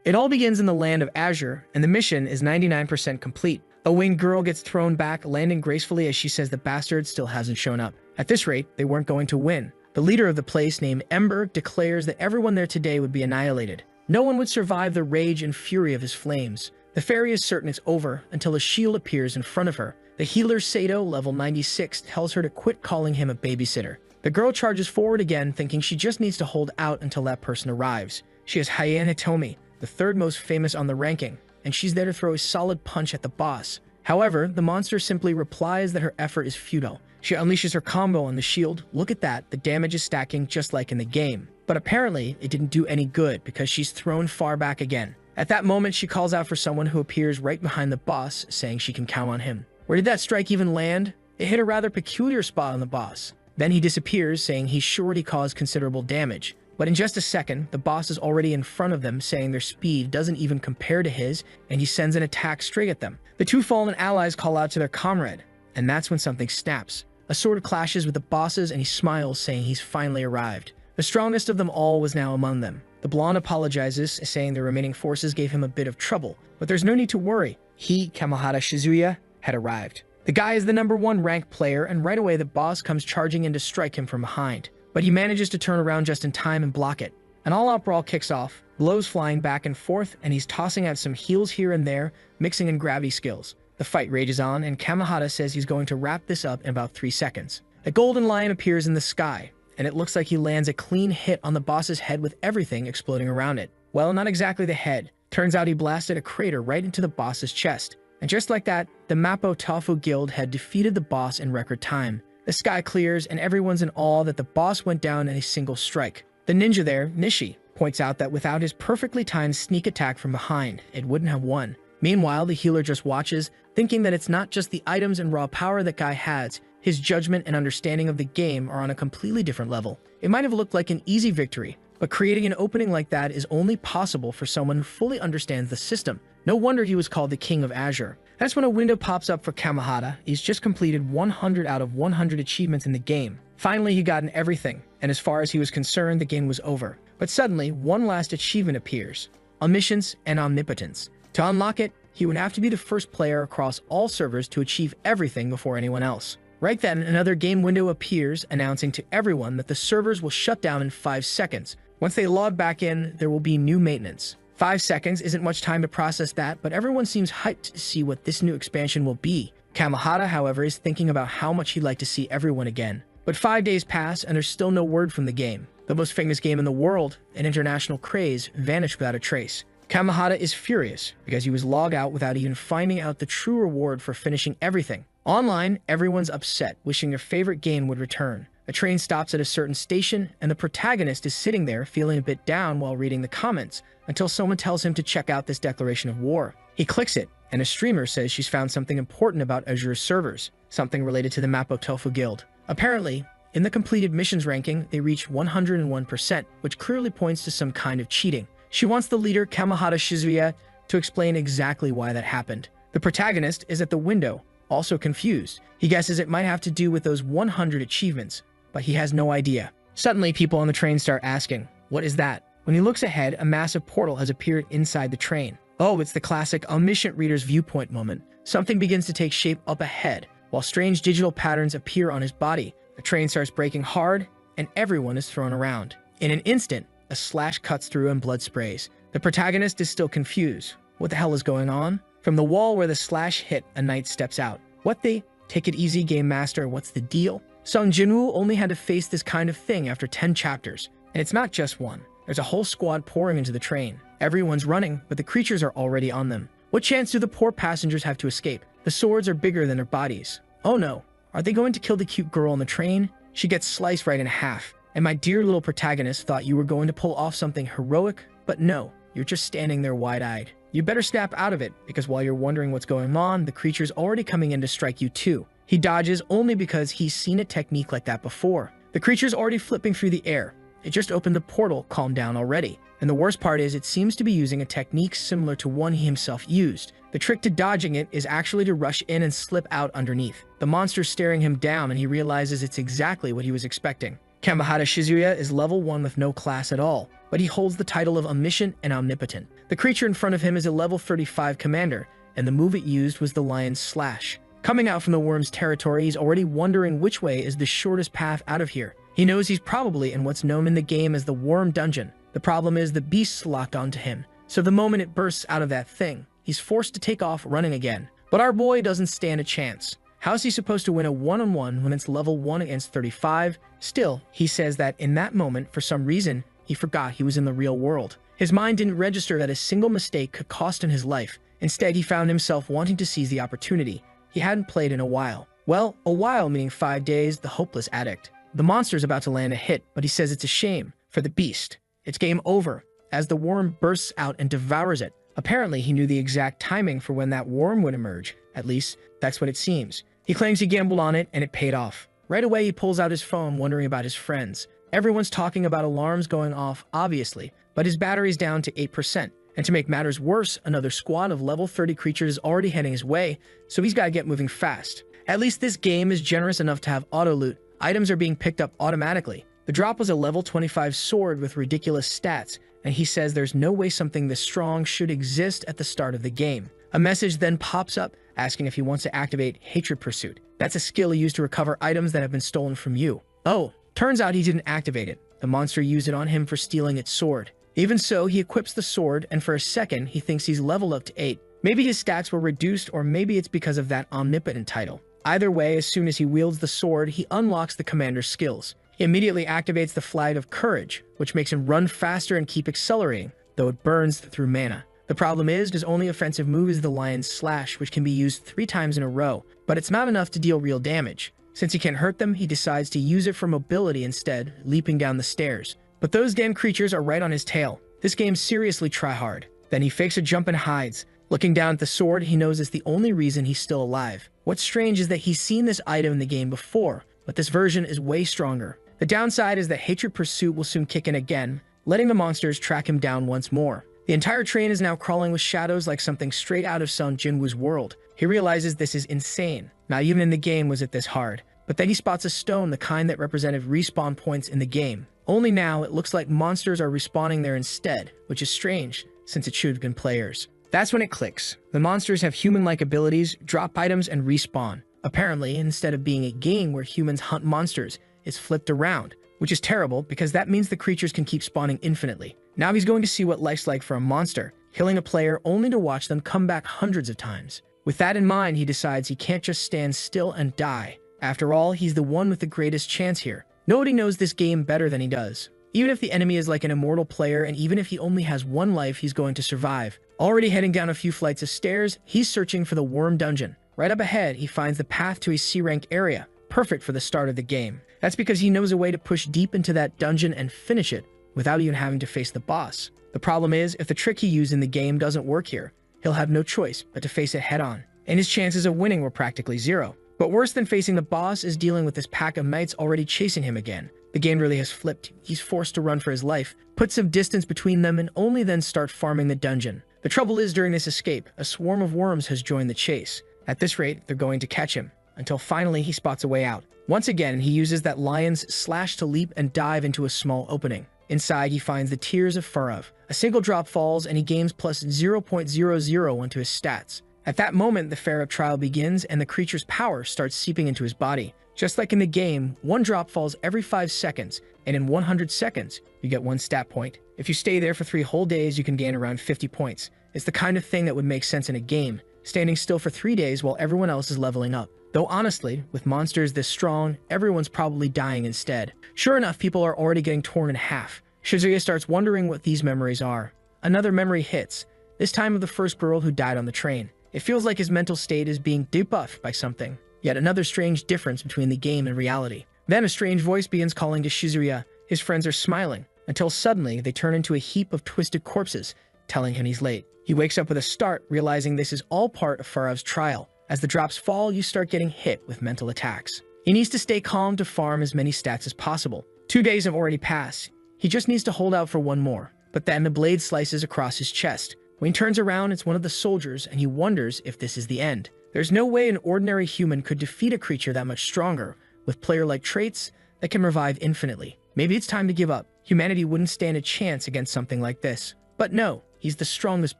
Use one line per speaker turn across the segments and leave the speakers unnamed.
It all begins in the land of Azure, and the mission is 99% complete. A winged girl gets thrown back, landing gracefully as she says the bastard still hasn't shown up. At this rate, they weren't going to win. The leader of the place, named Ember, declares that everyone there today would be annihilated. No one would survive the rage and fury of his flames. The fairy is certain it's over until a shield appears in front of her. The healer Sato, level 96, tells her to quit calling him a babysitter. The girl charges forward again, thinking she just needs to hold out until that person arrives. She is Hyena Tomi, the third most famous on the ranking, and she's there to throw a solid punch at the boss. However, the monster simply replies that her effort is futile. She unleashes her combo on the shield. Look at that, the damage is stacking just like in the game. But apparently, it didn't do any good because she's thrown far back again. At that moment, she calls out for someone who appears right behind the boss, saying she can count on him. Where did that strike even land? It hit a rather peculiar spot on the boss. Then he disappears, saying he's sure he caused considerable damage. But in just a second, the boss is already in front of them, saying their speed doesn't even compare to his, and he sends an attack straight at them. The two fallen allies call out to their comrade, and that's when something snaps. A sword clashes with the bosses, and he smiles, saying he's finally arrived. The strongest of them all was now among them. The blonde apologizes, saying the remaining forces gave him a bit of trouble, but there's no need to worry. He, Kamehara Shizuya, had arrived. The guy is the #1 ranked player, and right away the boss comes charging in to strike him from behind. But he manages to turn around just in time and block it. An all-out brawl kicks off, blows flying back and forth, and he's tossing out some heals here and there, mixing in gravity skills. The fight rages on, and Kamehara says he's going to wrap this up in about 3 seconds. A golden lion appears in the sky, and it looks like he lands a clean hit on the boss's head with everything exploding around it. Well, not exactly the head. Turns out he blasted a crater right into the boss's chest. And just like that, the Mappo Tofu Guild had defeated the boss in record time. The sky clears, and everyone's in awe that the boss went down in a single strike. The ninja there, Nishi, points out that without his perfectly timed sneak attack from behind, it wouldn't have won. Meanwhile, the healer just watches, thinking that it's not just the items and raw power that guy has. His judgment and understanding of the game are on a completely different level. It might have looked like an easy victory, but creating an opening like that is only possible for someone who fully understands the system. No wonder he was called the King of Azure. That's when a window pops up for Kamehara. He's just completed 100 out of 100 achievements in the game. Finally, he gotten everything, and as far as he was concerned, the game was over. But suddenly, one last achievement appears: Omniscience and Omnipotence. To unlock it, he would have to be the first player across all servers to achieve everything before anyone else. Right then, another game window appears, announcing to everyone that the servers will shut down in 5 seconds. Once they log back in, there will be new maintenance. 5 seconds isn't much time to process that, but everyone seems hyped to see what this new expansion will be. Kamehara, however, is thinking about how much he'd like to see everyone again. But 5 days pass, and there's still no word from the game. The most famous game in the world, an international craze, vanished without a trace. Kamehara is furious, because he was logged out without even finding out the true reward for finishing everything. Online, everyone's upset, wishing their favorite game would return. A train stops at a certain station, and the protagonist is sitting there feeling a bit down while reading the comments, until someone tells him to check out this declaration of war. He clicks it, and a streamer says she's found something important about Azure's servers, something related to the Mappo Tofu Guild. Apparently, in the completed missions ranking, they reached 101%, which clearly points to some kind of cheating. She wants the leader, Kamehara Shizuya, to explain exactly why that happened. The protagonist is at the window, also confused. He guesses it might have to do with those 100 achievements, but he has no idea. Suddenly, people on the train start asking, "What is that?" When he looks ahead, a massive portal has appeared inside the train. Oh, it's the classic omniscient reader's viewpoint moment. Something begins to take shape up ahead, while strange digital patterns appear on his body. The train starts braking hard, and everyone is thrown around. In an instant, a slash cuts through and blood sprays. The protagonist is still confused. What the hell is going on? From the wall where the slash hit, a knight steps out. What the? Take it easy, Game Master, what's the deal? Sung Jinwoo only had to face this kind of thing after 10 chapters. And it's not just one. There's a whole squad pouring into the train. Everyone's running, but the creatures are already on them. What chance do the poor passengers have to escape? The swords are bigger than their bodies. Oh no, are they going to kill the cute girl on the train? She gets sliced right in half. And my dear little protagonist thought you were going to pull off something heroic, but no, you're just standing there wide-eyed. You better snap out of it, because while you're wondering what's going on, the creature's already coming in to strike you too. He dodges only because he's seen a technique like that before. The creature's already flipping through the air. It just opened a portal, calm down already. And the worst part is it seems to be using a technique similar to one he himself used. The trick to dodging it is actually to rush in and slip out underneath. The monster's staring him down, and he realizes it's exactly what he was expecting. Kamahata Shizuya is level 1 with no class at all, but he holds the title of Omniscient and Omnipotent. The creature in front of him is a level 35 commander, and the move it used was the Lion's Slash. Coming out from the worm's territory, he's already wondering which way is the shortest path out of here. He knows he's probably in what's known in the game as the Worm Dungeon. The problem is the beast's locked onto him, so the moment it bursts out of that thing, he's forced to take off running again. But our boy doesn't stand a chance. How's he supposed to win a one-on-one when it's level 1 against 35? Still, he says that in that moment, for some reason, he forgot he was in the real world. His mind didn't register that a single mistake could cost him his life. Instead, he found himself wanting to seize the opportunity. He hadn't played in a while. Well, a while meaning 5 days, the hopeless addict. The monster's about to land a hit, but he says it's a shame for the beast. It's game over, as the worm bursts out and devours it. Apparently, he knew the exact timing for when that worm would emerge. At least, that's what it seems. He claims he gambled on it, and it paid off. Right away, he pulls out his phone, wondering about his friends. Everyone's talking about alarms going off, obviously, but his battery's down to 8%. And to make matters worse, another squad of level 30 creatures is already heading his way, so he's got to get moving fast. At least this game is generous enough to have auto-loot. Items are being picked up automatically. The drop was a level 25 sword with ridiculous stats, and he says there's no way something this strong should exist at the start of the game. A message then pops up, asking if he wants to activate Hatred Pursuit. That's a skill used to recover items that have been stolen from you. Oh, turns out he didn't activate it. The monster used it on him for stealing its sword. Even so, he equips the sword, and for a second, he thinks he's leveled up to 8. Maybe his stats were reduced, or maybe it's because of that Omnipotent title. Either way, as soon as he wields the sword, he unlocks the commander's skills. He immediately activates the Flight of Courage, which makes him run faster and keep accelerating, though it burns through mana. The problem is, his only offensive move is the Lion's Slash, which can be used 3 times in a row, but it's not enough to deal real damage. Since he can't hurt them, he decides to use it for mobility instead, leaping down the stairs. But those damn creatures are right on his tail. This game's seriously tryhard. Then he fakes a jump and hides. Looking down at the sword, he knows it's the only reason he's still alive. What's strange is that he's seen this item in the game before, but this version is way stronger. The downside is that Hatred Pursuit will soon kick in again, letting the monsters track him down once more. The entire train is now crawling with shadows like something straight out of Sun Jinwoo's world. He realizes this is insane. Not even in the game was it this hard. But then he spots a stone, the kind that represented respawn points in the game. Only now, it looks like monsters are respawning there instead, which is strange, since it should have been players. That's when it clicks. The monsters have human-like abilities, drop items, and respawn. Apparently, instead of being a game where humans hunt monsters, it's flipped around, which is terrible because that means the creatures can keep spawning infinitely. Now he's going to see what life's like for a monster, killing a player only to watch them come back hundreds of times. With that in mind, he decides he can't just stand still and die. After all, he's the one with the greatest chance here. Nobody knows this game better than he does. Even if the enemy is like an immortal player, and even if he only has 1 life, he's going to survive. Already heading down a few flights of stairs, he's searching for the Worm Dungeon. Right up ahead, he finds the path to a C-rank area, perfect for the start of the game. That's because he knows a way to push deep into that dungeon and finish it, without even having to face the boss. The problem is, if the trick he used in the game doesn't work here, he'll have no choice but to face it head-on, and his chances of winning were practically 0. But worse than facing the boss is dealing with this pack of knights already chasing him again. The game really has flipped. He's forced to run for his life, put some distance between them, and only then start farming the dungeon. The trouble is, during this escape, a swarm of worms has joined the chase. At this rate, they're going to catch him, until finally he spots a way out. Once again, he uses that Lion's Slash to leap and dive into a small opening. Inside, he finds the Tears of Furav. A single drop falls, and he gains plus 0.00 into his stats. At that moment, the Pharaoh trial begins, and the creature's power starts seeping into his body. Just like in the game, 1 drop falls every 5 seconds, and in 100 seconds, you get 1 stat point. If you stay there for 3 whole days, you can gain around 50 points. It's the kind of thing that would make sense in a game, standing still for 3 days while everyone else is leveling up. Though honestly, with monsters this strong, everyone's probably dying instead. Sure enough, people are already getting torn in half. Shizuya starts wondering what these memories are. Another memory hits, this time of the first girl who died on the train. It feels like his mental state is being debuffed by something. Yet another strange difference between the game and reality. Then a strange voice begins calling to Shizuya. His friends are smiling, until suddenly they turn into a heap of twisted corpses, telling him he's late. He wakes up with a start, realizing this is all part of Furav's trial. As the drops fall, you start getting hit with mental attacks. He needs to stay calm to farm as many stats as possible. 2 days have already passed. He just needs to hold out for 1 more. But then the blade slices across his chest. When he turns around, it's one of the soldiers, and he wonders if this is the end. There's no way an ordinary human could defeat a creature that much stronger, with player-like traits, that can revive infinitely. Maybe it's time to give up. Humanity wouldn't stand a chance against something like this. But no, he's the strongest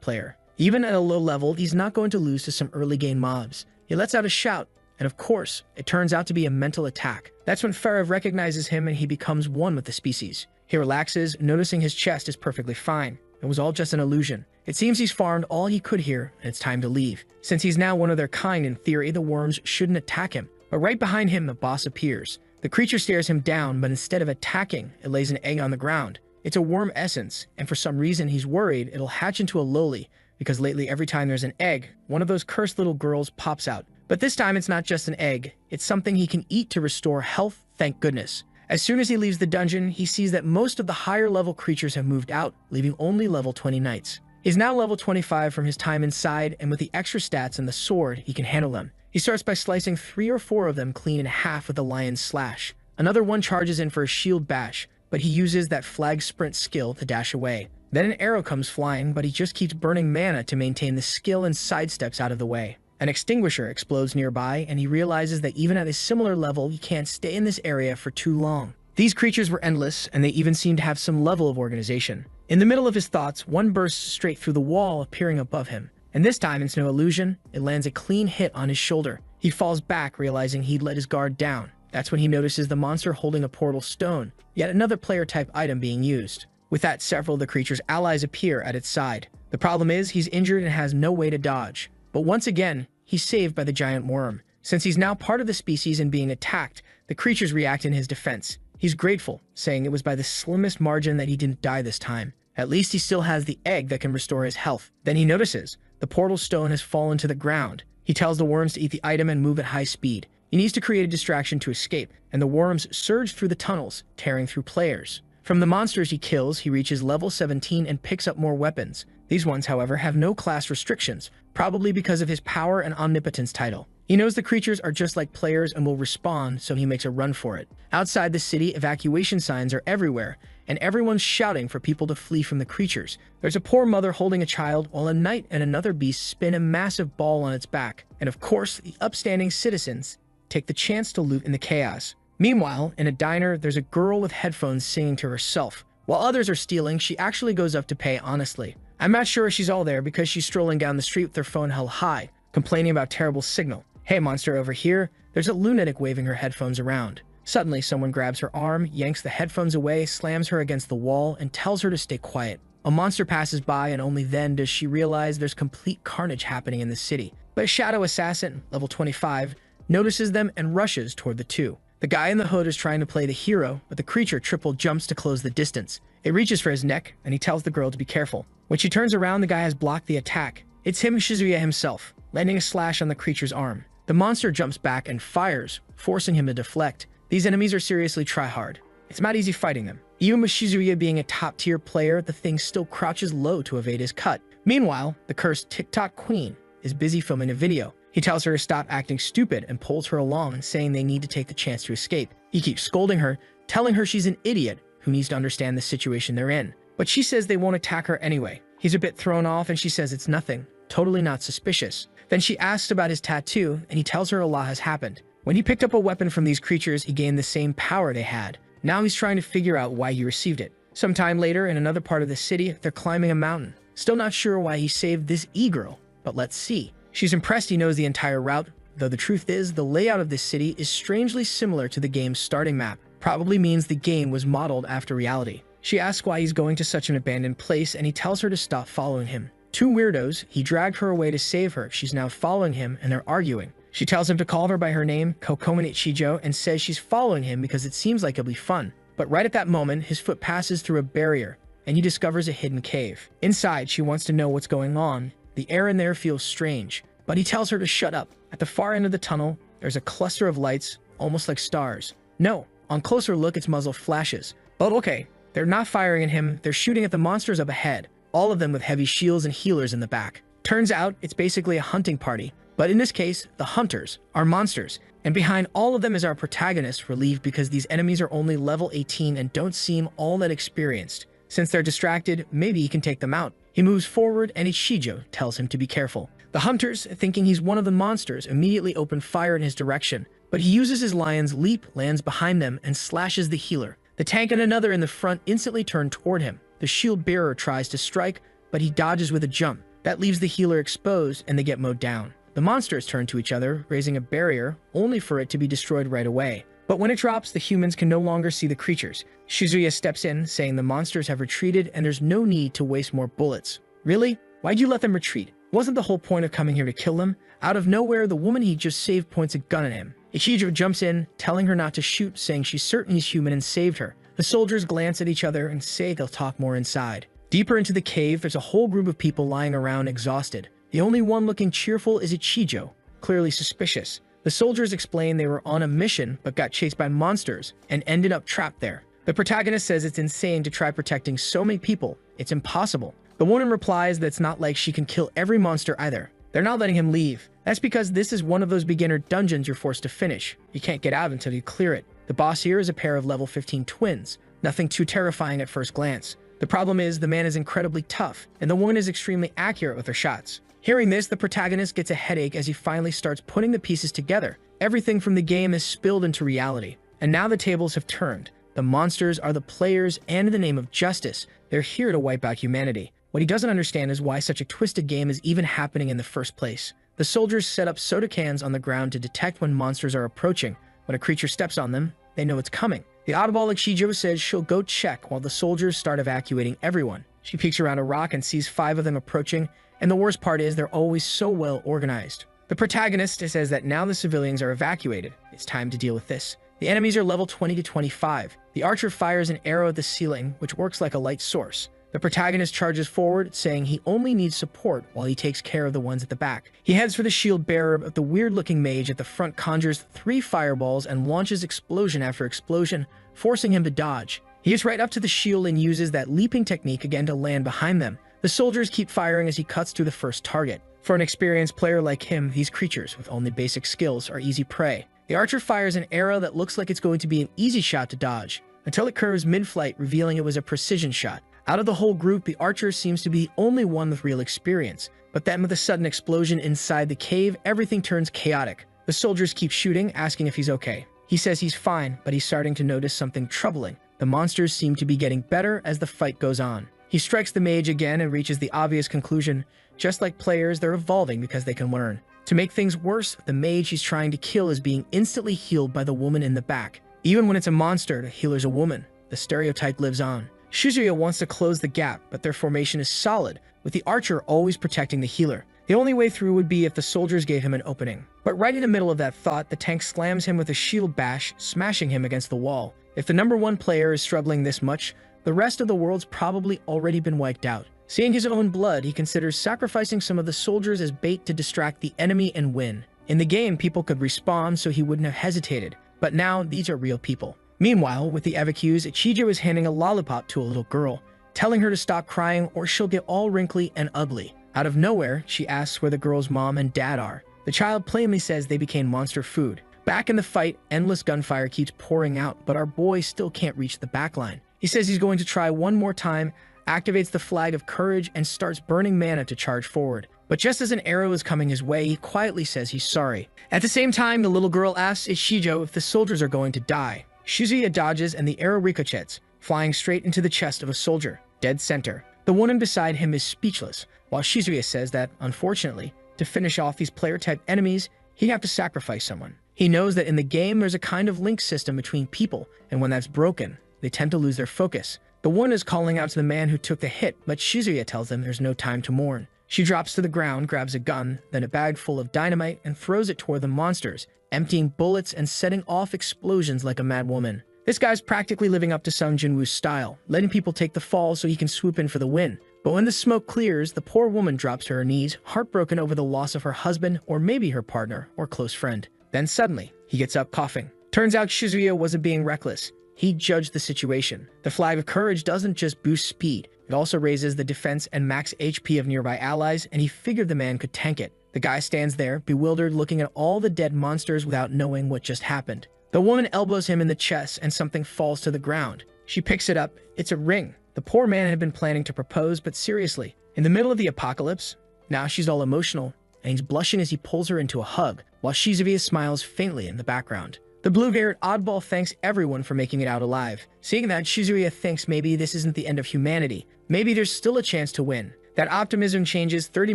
player. Even at a low level, he's not going to lose to some early game mobs. He lets out a shout, and of course, it turns out to be a mental attack. That's when Farev recognizes him and he becomes one with the species. He relaxes, noticing his chest is perfectly fine. It was all just an illusion. It seems he's farmed all he could here, and it's time to leave. Since he's now one of their kind, in theory, the worms shouldn't attack him. But right behind him, the boss appears. The creature stares him down, but instead of attacking, it lays an egg on the ground. It's a worm essence, and for some reason he's worried it'll hatch into a loli, because lately every time there's an egg, one of those cursed little girls pops out. But this time it's not just an egg, it's something he can eat to restore health, thank goodness. As soon as he leaves the dungeon, he sees that most of the higher level creatures have moved out, leaving only level 20 knights. He's now level 25 from his time inside, and with the extra stats and the sword, he can handle them. He starts by slicing 3 or 4 of them clean in half with a lion's slash. Another one charges in for a shield bash, but he uses that flag sprint skill to dash away. Then an arrow comes flying, but he just keeps burning mana to maintain the skill and sidesteps out of the way. An extinguisher explodes nearby, and he realizes that even at a similar level, he can't stay in this area for too long. These creatures were endless, and they even seemed to have some level of organization. In the middle of his thoughts, one bursts straight through the wall, appearing above him. And this time, it's no illusion, it lands a clean hit on his shoulder. He falls back, realizing he'd let his guard down. That's when he notices the monster holding a portal stone, yet another player-type item being used. With that, several of the creature's allies appear at its side. The problem is, he's injured and has no way to dodge. But once again, he's saved by the giant worm. Since he's now part of the species and being attacked, the creatures react in his defense. He's grateful, saying it was by the slimmest margin that he didn't die this time. At least he still has the egg that can restore his health. Then he notices the portal stone has fallen to the ground. He tells the worms to eat the item and move at high speed. He needs to create a distraction to escape, and the worms surge through the tunnels, tearing through players. From the monsters he kills, he reaches level 17 and picks up more weapons. These ones, however, have no class restrictions, probably because of his power and omnipotence title. He knows the creatures are just like players and will respawn, so he makes a run for it. Outside the city, evacuation signs are everywhere, and everyone's shouting for people to flee from the creatures. There's a poor mother holding a child, while a knight and another beast spin a massive ball on its back. And of course, the upstanding citizens take the chance to loot in the chaos. Meanwhile, in a diner, there's a girl with headphones singing to herself. While others are stealing, she actually goes up to pay honestly. I'm not sure she's all there because she's strolling down the street with her phone held high, complaining about terrible signal. Hey monster, over here. There's a lunatic waving her headphones around. Suddenly, someone grabs her arm, yanks the headphones away, slams her against the wall, and tells her to stay quiet. A monster passes by, and only then does she realize there's complete carnage happening in the city. But a shadow assassin, level 25, notices them and rushes toward the two. The guy in the hood is trying to play the hero, but the creature triple jumps to close the distance. It reaches for his neck, and he tells the girl to be careful. When she turns around, the guy has blocked the attack. It's him, Shizuya himself, landing a slash on the creature's arm. The monster jumps back and fires, forcing him to deflect. These enemies are seriously tryhard. It's not easy fighting them. Even with Shizuya being a top-tier player, the thing still crouches low to evade his cut. Meanwhile, the cursed TikTok queen is busy filming a video. He tells her to stop acting stupid and pulls her along, saying they need to take the chance to escape. He keeps scolding her, telling her she's an idiot who needs to understand the situation they're in. But she says they won't attack her anyway. He's a bit thrown off and she says it's nothing, totally not suspicious. Then she asks about his tattoo and he tells her a lot has happened. When he picked up a weapon from these creatures, he gained the same power they had. Now he's trying to figure out why he received it. Sometime later, in another part of the city, they're climbing a mountain. Still not sure why he saved this e-girl, but let's see. She's impressed he knows the entire route, though the truth is, the layout of this city is strangely similar to the game's starting map. Probably means the game was modeled after reality. She asks why he's going to such an abandoned place, and he tells her to stop following him. Two weirdos, he dragged her away to save her. She's now following him, and they're arguing. She tells him to call her by her name, Kokomane Chijo, and says she's following him because it seems like it'll be fun. But right at that moment, his foot passes through a barrier, and he discovers a hidden cave. Inside, she wants to know what's going on. The air in there feels strange, but he tells her to shut up. At the far end of the tunnel, there's a cluster of lights, almost like stars. No, on closer look, its muzzle flashes. But okay, they're not firing at him, they're shooting at the monsters up ahead, all of them with heavy shields and healers in the back. Turns out, it's basically a hunting party. But in this case, the hunters are monsters, and behind all of them is our protagonist, relieved because these enemies are only level 18 and don't seem all that experienced. Since they're distracted, maybe he can take them out. He moves forward and Ichijo tells him to be careful. The hunters, thinking he's one of the monsters, immediately open fire in his direction, but he uses his lion's leap, lands behind them, and slashes the healer. The tank and another in the front instantly turn toward him. The shield bearer tries to strike, but he dodges with a jump. That leaves the healer exposed, and they get mowed down. The monsters turn to each other, raising a barrier, only for it to be destroyed right away. But when it drops, the humans can no longer see the creatures. Shizuya steps in, saying the monsters have retreated and there's no need to waste more bullets. Really? Why'd you let them retreat? Wasn't the whole point of coming here to kill them? Out of nowhere, the woman he just saved points a gun at him. Ichijo jumps in, telling her not to shoot, saying she's certain he's human and saved her. The soldiers glance at each other and say they'll talk more inside. Deeper into the cave, there's a whole group of people lying around exhausted. The only one looking cheerful is Ichijo, clearly suspicious. The soldiers explain they were on a mission but got chased by monsters and ended up trapped there. The protagonist says it's insane to try protecting so many people. It's impossible. The woman replies that it's not like she can kill every monster either. They're not letting him leave. That's because this is one of those beginner dungeons you're forced to finish. You can't get out until you clear it. The boss here is a pair of level 15 twins. Nothing too terrifying at first glance. The problem is the man is incredibly tough, and the woman is extremely accurate with her shots. Hearing this, the protagonist gets a headache as he finally starts putting the pieces together. Everything from the game is spilled into reality. And now the tables have turned. The monsters are the players, and in the name of justice, they're here to wipe out humanity. What he doesn't understand is why such a twisted game is even happening in the first place. The soldiers set up soda cans on the ground to detect when monsters are approaching. When a creature steps on them, they know it's coming. The oddball Ichijo says she'll go check while the soldiers start evacuating everyone. She peeks around a rock and sees 5 of them approaching, and the worst part is they're always so well organized. The protagonist says that now the civilians are evacuated. It's time to deal with this. The enemies are level 20 to 25. The archer fires an arrow at the ceiling, which works like a light source. The protagonist charges forward, saying he only needs support while he takes care of the ones at the back. He heads for the shield bearer, but the weird-looking mage at the front conjures 3 fireballs and launches explosion after explosion, forcing him to dodge. He gets right up to the shield and uses that leaping technique again to land behind them. The soldiers keep firing as he cuts through the first target. For an experienced player like him, these creatures with only basic skills are easy prey. The archer fires an arrow that looks like it's going to be an easy shot to dodge, until it curves mid-flight, revealing it was a precision shot. Out of the whole group, the archer seems to be the only one with real experience. But then with a sudden explosion inside the cave, everything turns chaotic. The soldiers keep shooting, asking if he's okay. He says he's fine, but he's starting to notice something troubling. The monsters seem to be getting better as the fight goes on. He strikes the mage again and reaches the obvious conclusion. Just like players, they're evolving because they can learn. To make things worse, the mage he's trying to kill is being instantly healed by the woman in the back. Even when it's a monster, the healer's a woman. The stereotype lives on. Shizuya wants to close the gap, but their formation is solid, with the archer always protecting the healer. The only way through would be if the soldiers gave him an opening. But right in the middle of that thought, the tank slams him with a shield bash, smashing him against the wall. If the #1 player is struggling this much, the rest of the world's probably already been wiped out. Seeing his own blood, he considers sacrificing some of the soldiers as bait to distract the enemy and win. In the game, people could respawn, so he wouldn't have hesitated. But now, these are real people. Meanwhile, with the evacuees, Ichijo is handing a lollipop to a little girl, telling her to stop crying or she'll get all wrinkly and ugly. Out of nowhere, she asks where the girl's mom and dad are. The child plainly says they became monster food. Back in the fight, endless gunfire keeps pouring out, but our boy still can't reach the backline. He says he's going to try one more time, activates the flag of courage, and starts burning mana to charge forward. But just as an arrow is coming his way, he quietly says he's sorry. At the same time, the little girl asks Ichijo if the soldiers are going to die. Shizuya dodges and the arrow ricochets, flying straight into the chest of a soldier, dead center. The woman beside him is speechless, while Shizuya says that, unfortunately, to finish off these player-type enemies, he'd have to sacrifice someone. He knows that in the game there's a kind of link system between people, and when that's broken, they tend to lose their focus. The woman is calling out to the man who took the hit, but Shizuya tells them there's no time to mourn. She drops to the ground, grabs a gun, then a bag full of dynamite, and throws it toward the monsters, emptying bullets and setting off explosions like a mad woman. This guy's practically living up to Sung Jin-woo's style, letting people take the fall so he can swoop in for the win. But when the smoke clears, the poor woman drops to her knees, heartbroken over the loss of her husband, or maybe her partner or close friend. Then suddenly, he gets up coughing. Turns out Shizuya wasn't being reckless. He judged the situation. The flag of courage doesn't just boost speed, it also raises the defense and max HP of nearby allies, and he figured the man could tank it. The guy stands there, bewildered, looking at all the dead monsters without knowing what just happened. The woman elbows him in the chest and something falls to the ground. She picks it up. It's a ring. The poor man had been planning to propose, but seriously, in the middle of the apocalypse, now she's all emotional and he's blushing as he pulls her into a hug, while Shizuya smiles faintly in the background. The blue-haired oddball thanks everyone for making it out alive. Seeing that, Shizuya thinks maybe this isn't the end of humanity. Maybe there's still a chance to win. That optimism changes 30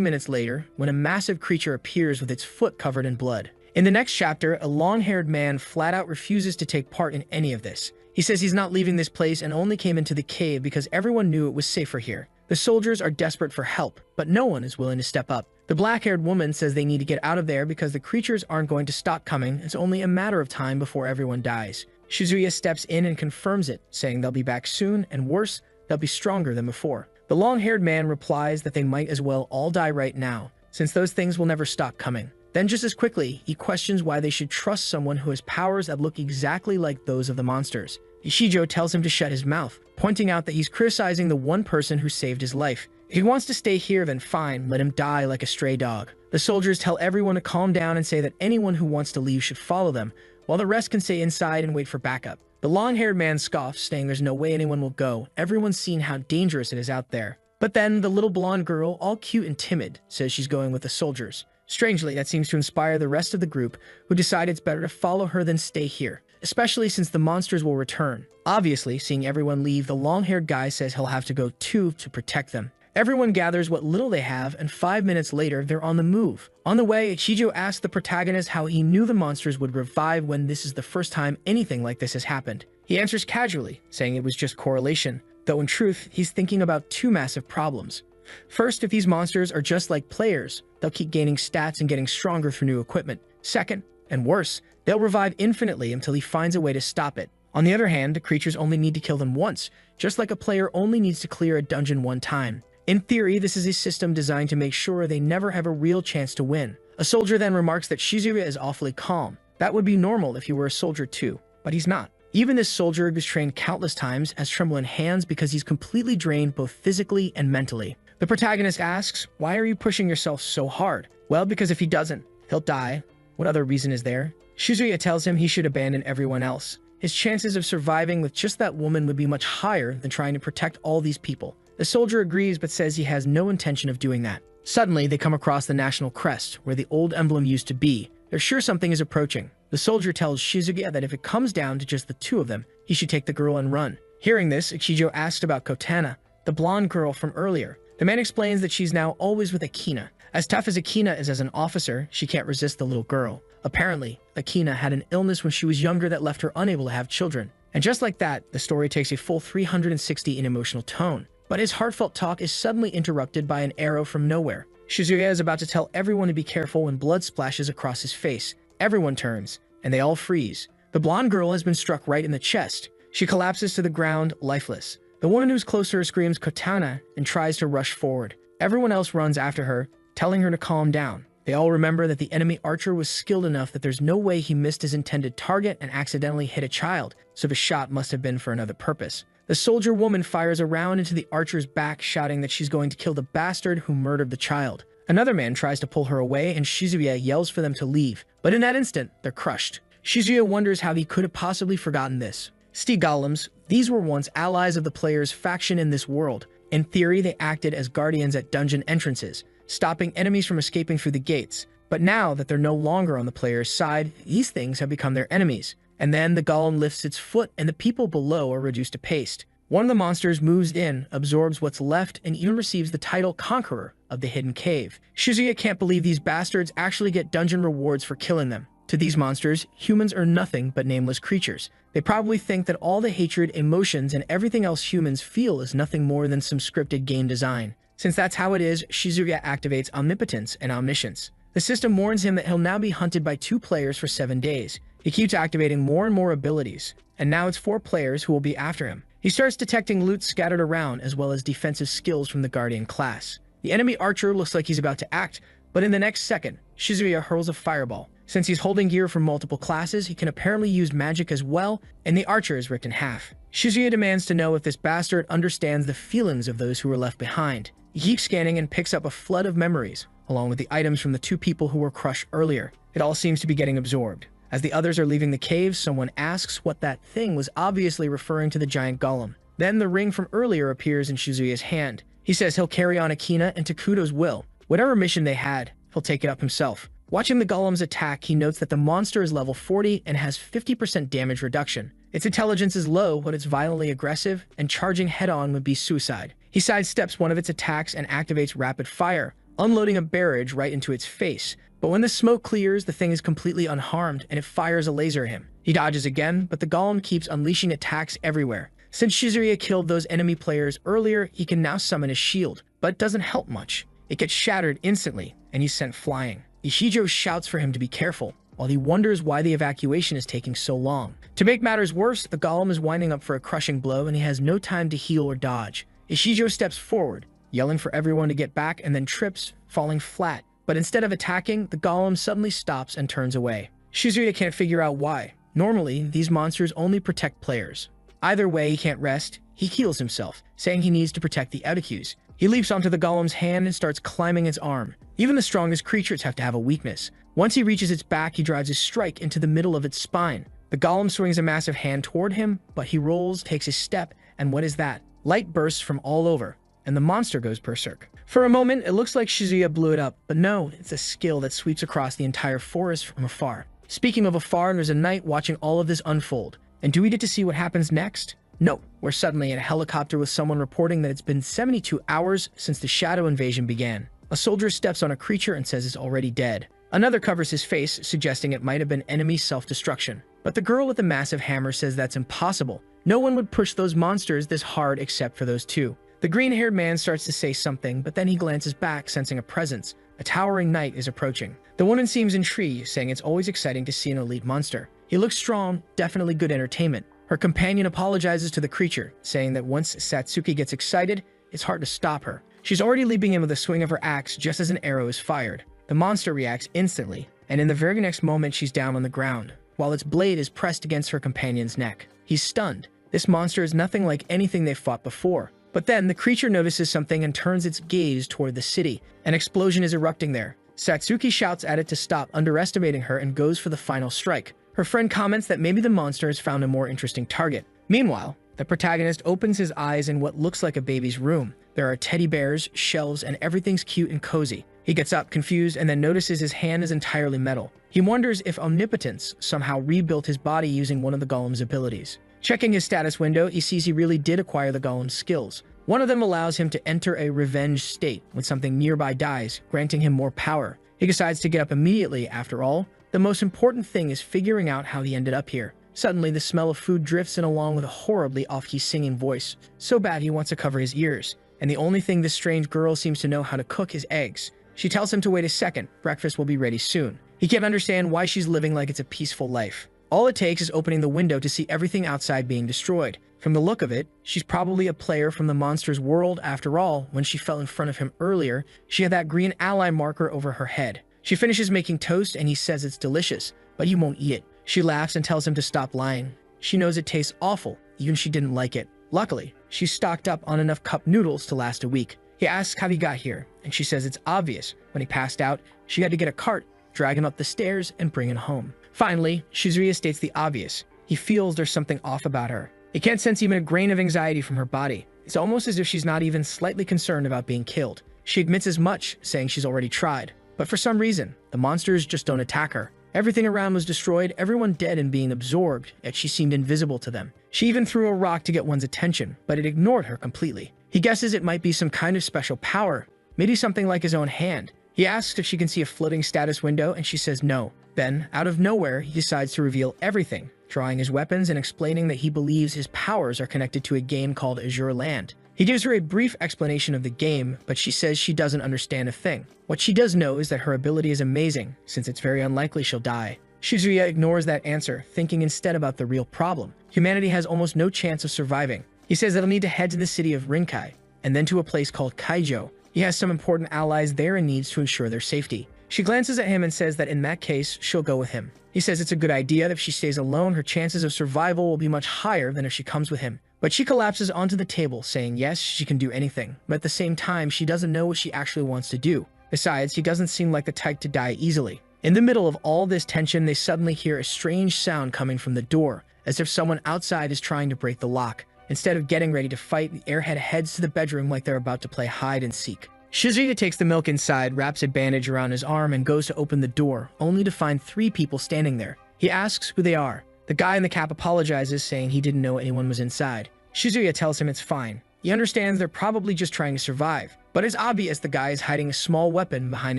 minutes later when a massive creature appears with its foot covered in blood. In the next chapter, a long-haired man flat out refuses to take part in any of this. He says he's not leaving this place and only came into the cave because everyone knew it was safer here. The soldiers are desperate for help, but no one is willing to step up. The black-haired woman says they need to get out of there because the creatures aren't going to stop coming. It's only a matter of time before everyone dies. Shizuya steps in and confirms it, saying they'll be back soon, and worse, they'll be stronger than before. The long-haired man replies that they might as well all die right now, since those things will never stop coming. Then just as quickly, he questions why they should trust someone who has powers that look exactly like those of the monsters. Ishijo tells him to shut his mouth, pointing out that he's criticizing the one person who saved his life. If he wants to stay here, then fine, let him die like a stray dog. The soldiers tell everyone to calm down and say that anyone who wants to leave should follow them, while the rest can stay inside and wait for backup. The long-haired man scoffs, saying there's no way anyone will go. Everyone's seen how dangerous it is out there. But then the little blonde girl, all cute and timid, says she's going with the soldiers. Strangely, that seems to inspire the rest of the group, who decide it's better to follow her than stay here, especially since the monsters will return. Obviously, seeing everyone leave, the long-haired guy says he'll have to go too to protect them. Everyone gathers what little they have, and 5 minutes later, they're on the move. On the way, Ichijo asks the protagonist how he knew the monsters would revive when this is the first time anything like this has happened. He answers casually, saying it was just correlation, though in truth, he's thinking about two massive problems. First, if these monsters are just like players, they'll keep gaining stats and getting stronger through new equipment. Second, and worse, they'll revive infinitely until he finds a way to stop it. On the other hand, the creatures only need to kill them once, just like a player only needs to clear a dungeon one time. In theory, this is a system designed to make sure they never have a real chance to win. A soldier then remarks that Shizuya is awfully calm. That would be normal if he were a soldier too, but he's not. Even this soldier, who's trained countless times, has trembling hands because he's completely drained both physically and mentally. The protagonist asks, why are you pushing yourself so hard? Well, because if he doesn't, he'll die. What other reason is there? Shizuya tells him he should abandon everyone else. His chances of surviving with just that woman would be much higher than trying to protect all these people. The soldier agrees but says he has no intention of doing that. Suddenly, they come across the national crest, where the old emblem used to be. They're sure something is approaching. The soldier tells Shizuya that if it comes down to just the two of them, he should take the girl and run. Hearing this, Ichijo asks about Kotana, the blonde girl from earlier. The man explains that she's now always with Akina. As tough as Akina is as an officer, she can't resist the little girl. Apparently, Akina had an illness when she was younger that left her unable to have children. And just like that, the story takes a full 360 in emotional tone. But his heartfelt talk is suddenly interrupted by an arrow from nowhere. Shizuya is about to tell everyone to be careful when blood splashes across his face. Everyone turns, and they all freeze. The blonde girl has been struck right in the chest. She collapses to the ground, lifeless. The woman who's close to her screams Kotana and tries to rush forward. Everyone else runs after her, telling her to calm down. They all remember that the enemy archer was skilled enough that there's no way he missed his intended target and accidentally hit a child, so the shot must have been for another purpose. The soldier woman fires a round into the archer's back, shouting that she's going to kill the bastard who murdered the child. Another man tries to pull her away, and Shizuya yells for them to leave. But in that instant, they're crushed. Shizuya wonders how he could have possibly forgotten this. Stee golems, these were once allies of the player's faction in this world. In theory, they acted as guardians at dungeon entrances, stopping enemies from escaping through the gates. But now that they're no longer on the player's side, these things have become their enemies. And then the golem lifts its foot and the people below are reduced to paste. One of the monsters moves in, absorbs what's left, and even receives the title Conqueror of the Hidden Cave. Shizuya can't believe these bastards actually get dungeon rewards for killing them. To these monsters, humans are nothing but nameless creatures. They probably think that all the hatred, emotions, and everything else humans feel is nothing more than some scripted game design. Since that's how it is, Shizuya activates omnipotence and omniscience. The system warns him that he'll now be hunted by 2 players for 7 days. He keeps activating more and more abilities, and now it's 4 players who will be after him. He starts detecting loot scattered around, as well as defensive skills from the Guardian class. The enemy archer looks like he's about to act, but in the next second, Shizuya hurls a fireball. Since he's holding gear from multiple classes, he can apparently use magic as well, and the archer is ripped in half. Shizuya demands to know if this bastard understands the feelings of those who were left behind. He keeps scanning and picks up a flood of memories, along with the items from the 2 people who were crushed earlier. It all seems to be getting absorbed. As the others are leaving the cave, someone asks what that thing was, obviously referring to the giant golem. Then the ring from earlier appears in Shizuya's hand. He says he'll carry on Akina and Takuto's will. Whatever mission they had, he'll take it up himself. Watching the golems attack, he notes that the monster is level 40 and has 50% damage reduction. Its intelligence is low, but it's violently aggressive, and charging head-on would be suicide. He sidesteps one of its attacks and activates rapid fire, unloading a barrage right into its face. But when the smoke clears, the thing is completely unharmed, and it fires a laser at him. He dodges again, but the golem keeps unleashing attacks everywhere. Since Shizuya killed those enemy players earlier, he can now summon his shield, but it doesn't help much. It gets shattered instantly, and he's sent flying. Ishijo shouts for him to be careful, while he wonders why the evacuation is taking so long. To make matters worse, the golem is winding up for a crushing blow, and he has no time to heal or dodge. Ishijo steps forward, yelling for everyone to get back, and then trips, falling flat. But instead of attacking, the golem suddenly stops and turns away. Shizuya can't figure out why. Normally, these monsters only protect players. Either way, he can't rest. He heals himself, saying he needs to protect the Outakus. He leaps onto the golem's hand and starts climbing its arm. Even the strongest creatures have to have a weakness. Once he reaches its back, he drives his strike into the middle of its spine. The golem swings a massive hand toward him, but he rolls, takes a step, and what is that? Light bursts from all over, and the monster goes berserk. For a moment, it looks like Shizuya blew it up, but no, it's a skill that sweeps across the entire forest from afar. Speaking of afar, there's a knight watching all of this unfold. And do we get to see what happens next? No, we're suddenly in a helicopter with someone reporting that it's been 72 hours since the shadow invasion began. A soldier steps on a creature and says it's already dead. Another covers his face, suggesting it might have been enemy self-destruction. But the girl with the massive hammer says that's impossible. No one would push those monsters this hard except for those two. The green-haired man starts to say something, but then he glances back, sensing a presence. A towering knight is approaching. The woman seems intrigued, saying it's always exciting to see an elite monster. He looks strong, definitely good entertainment. Her companion apologizes to the creature, saying that once Satsuki gets excited, it's hard to stop her. She's already leaping in with a swing of her axe just as an arrow is fired. The monster reacts instantly, and in the very next moment she's down on the ground, while its blade is pressed against her companion's neck. He's stunned. This monster is nothing like anything they've fought before. But then the creature notices something and turns its gaze toward the city. An explosion is erupting there. Satsuki shouts at it to stop underestimating her and goes for the final strike. Her friend comments that maybe the monster has found a more interesting target. Meanwhile, the protagonist opens his eyes in what looks like a baby's room. There are teddy bears, shelves, and everything's cute and cozy. He gets up, confused, and then notices his hand is entirely metal. He wonders if Omnipotence somehow rebuilt his body using one of the golem's abilities. Checking his status window, he sees he really did acquire the golem's skills. One of them allows him to enter a revenge state when something nearby dies, granting him more power. He decides to get up immediately. After all, the most important thing is figuring out how he ended up here. Suddenly, the smell of food drifts in along with a horribly off-key singing voice. So bad he wants to cover his ears. And the only thing this strange girl seems to know how to cook is eggs. She tells him to wait a second. Breakfast will be ready soon. He can't understand why she's living like it's a peaceful life. All it takes is opening the window to see everything outside being destroyed. From the look of it, she's probably a player from the monster's world. After all, when she fell in front of him earlier, she had that green ally marker over her head. She finishes making toast and he says it's delicious, but he won't eat it. She laughs and tells him to stop lying. She knows it tastes awful, even she didn't like it. Luckily, she's stocked up on enough cup noodles to last a week. He asks how he got here, and she says it's obvious. When he passed out, she had to get a cart, drag him up the stairs, and bring him home. Finally, Shizuya states the obvious. He feels there's something off about her. He can't sense even a grain of anxiety from her body. It's almost as if she's not even slightly concerned about being killed. She admits as much, saying she's already tried. But for some reason, the monsters just don't attack her. Everything around was destroyed, everyone dead and being absorbed, yet she seemed invisible to them. She even threw a rock to get one's attention, but it ignored her completely. He guesses it might be some kind of special power, maybe something like his own hand. He asks if she can see a floating status window, and she says no. Then, out of nowhere, he decides to reveal everything, drawing his weapons and explaining that he believes his powers are connected to a game called Azure Land. He gives her a brief explanation of the game, but she says she doesn't understand a thing. What she does know is that her ability is amazing, since it's very unlikely she'll die. Shizuya ignores that answer, thinking instead about the real problem. Humanity has almost no chance of surviving. He says that he'll need to head to the city of Rinkai, and then to a place called Kaijo. He has some important allies there and needs to ensure their safety. She glances at him and says that in that case, she'll go with him. He says it's a good idea that if she stays alone, her chances of survival will be much higher than if she comes with him. But she collapses onto the table, saying yes, she can do anything, but at the same time, she doesn't know what she actually wants to do. Besides, he doesn't seem like the type to die easily. In the middle of all this tension, they suddenly hear a strange sound coming from the door, as if someone outside is trying to break the lock. Instead of getting ready to fight, the airhead heads to the bedroom like they're about to play hide and seek. Shizuya takes the milk inside, wraps a bandage around his arm, and goes to open the door, only to find 3 people standing there. He asks who they are. The guy in the cap apologizes, saying he didn't know anyone was inside. Shizuya tells him it's fine. He understands they're probably just trying to survive, but it's obvious the guy is hiding a small weapon behind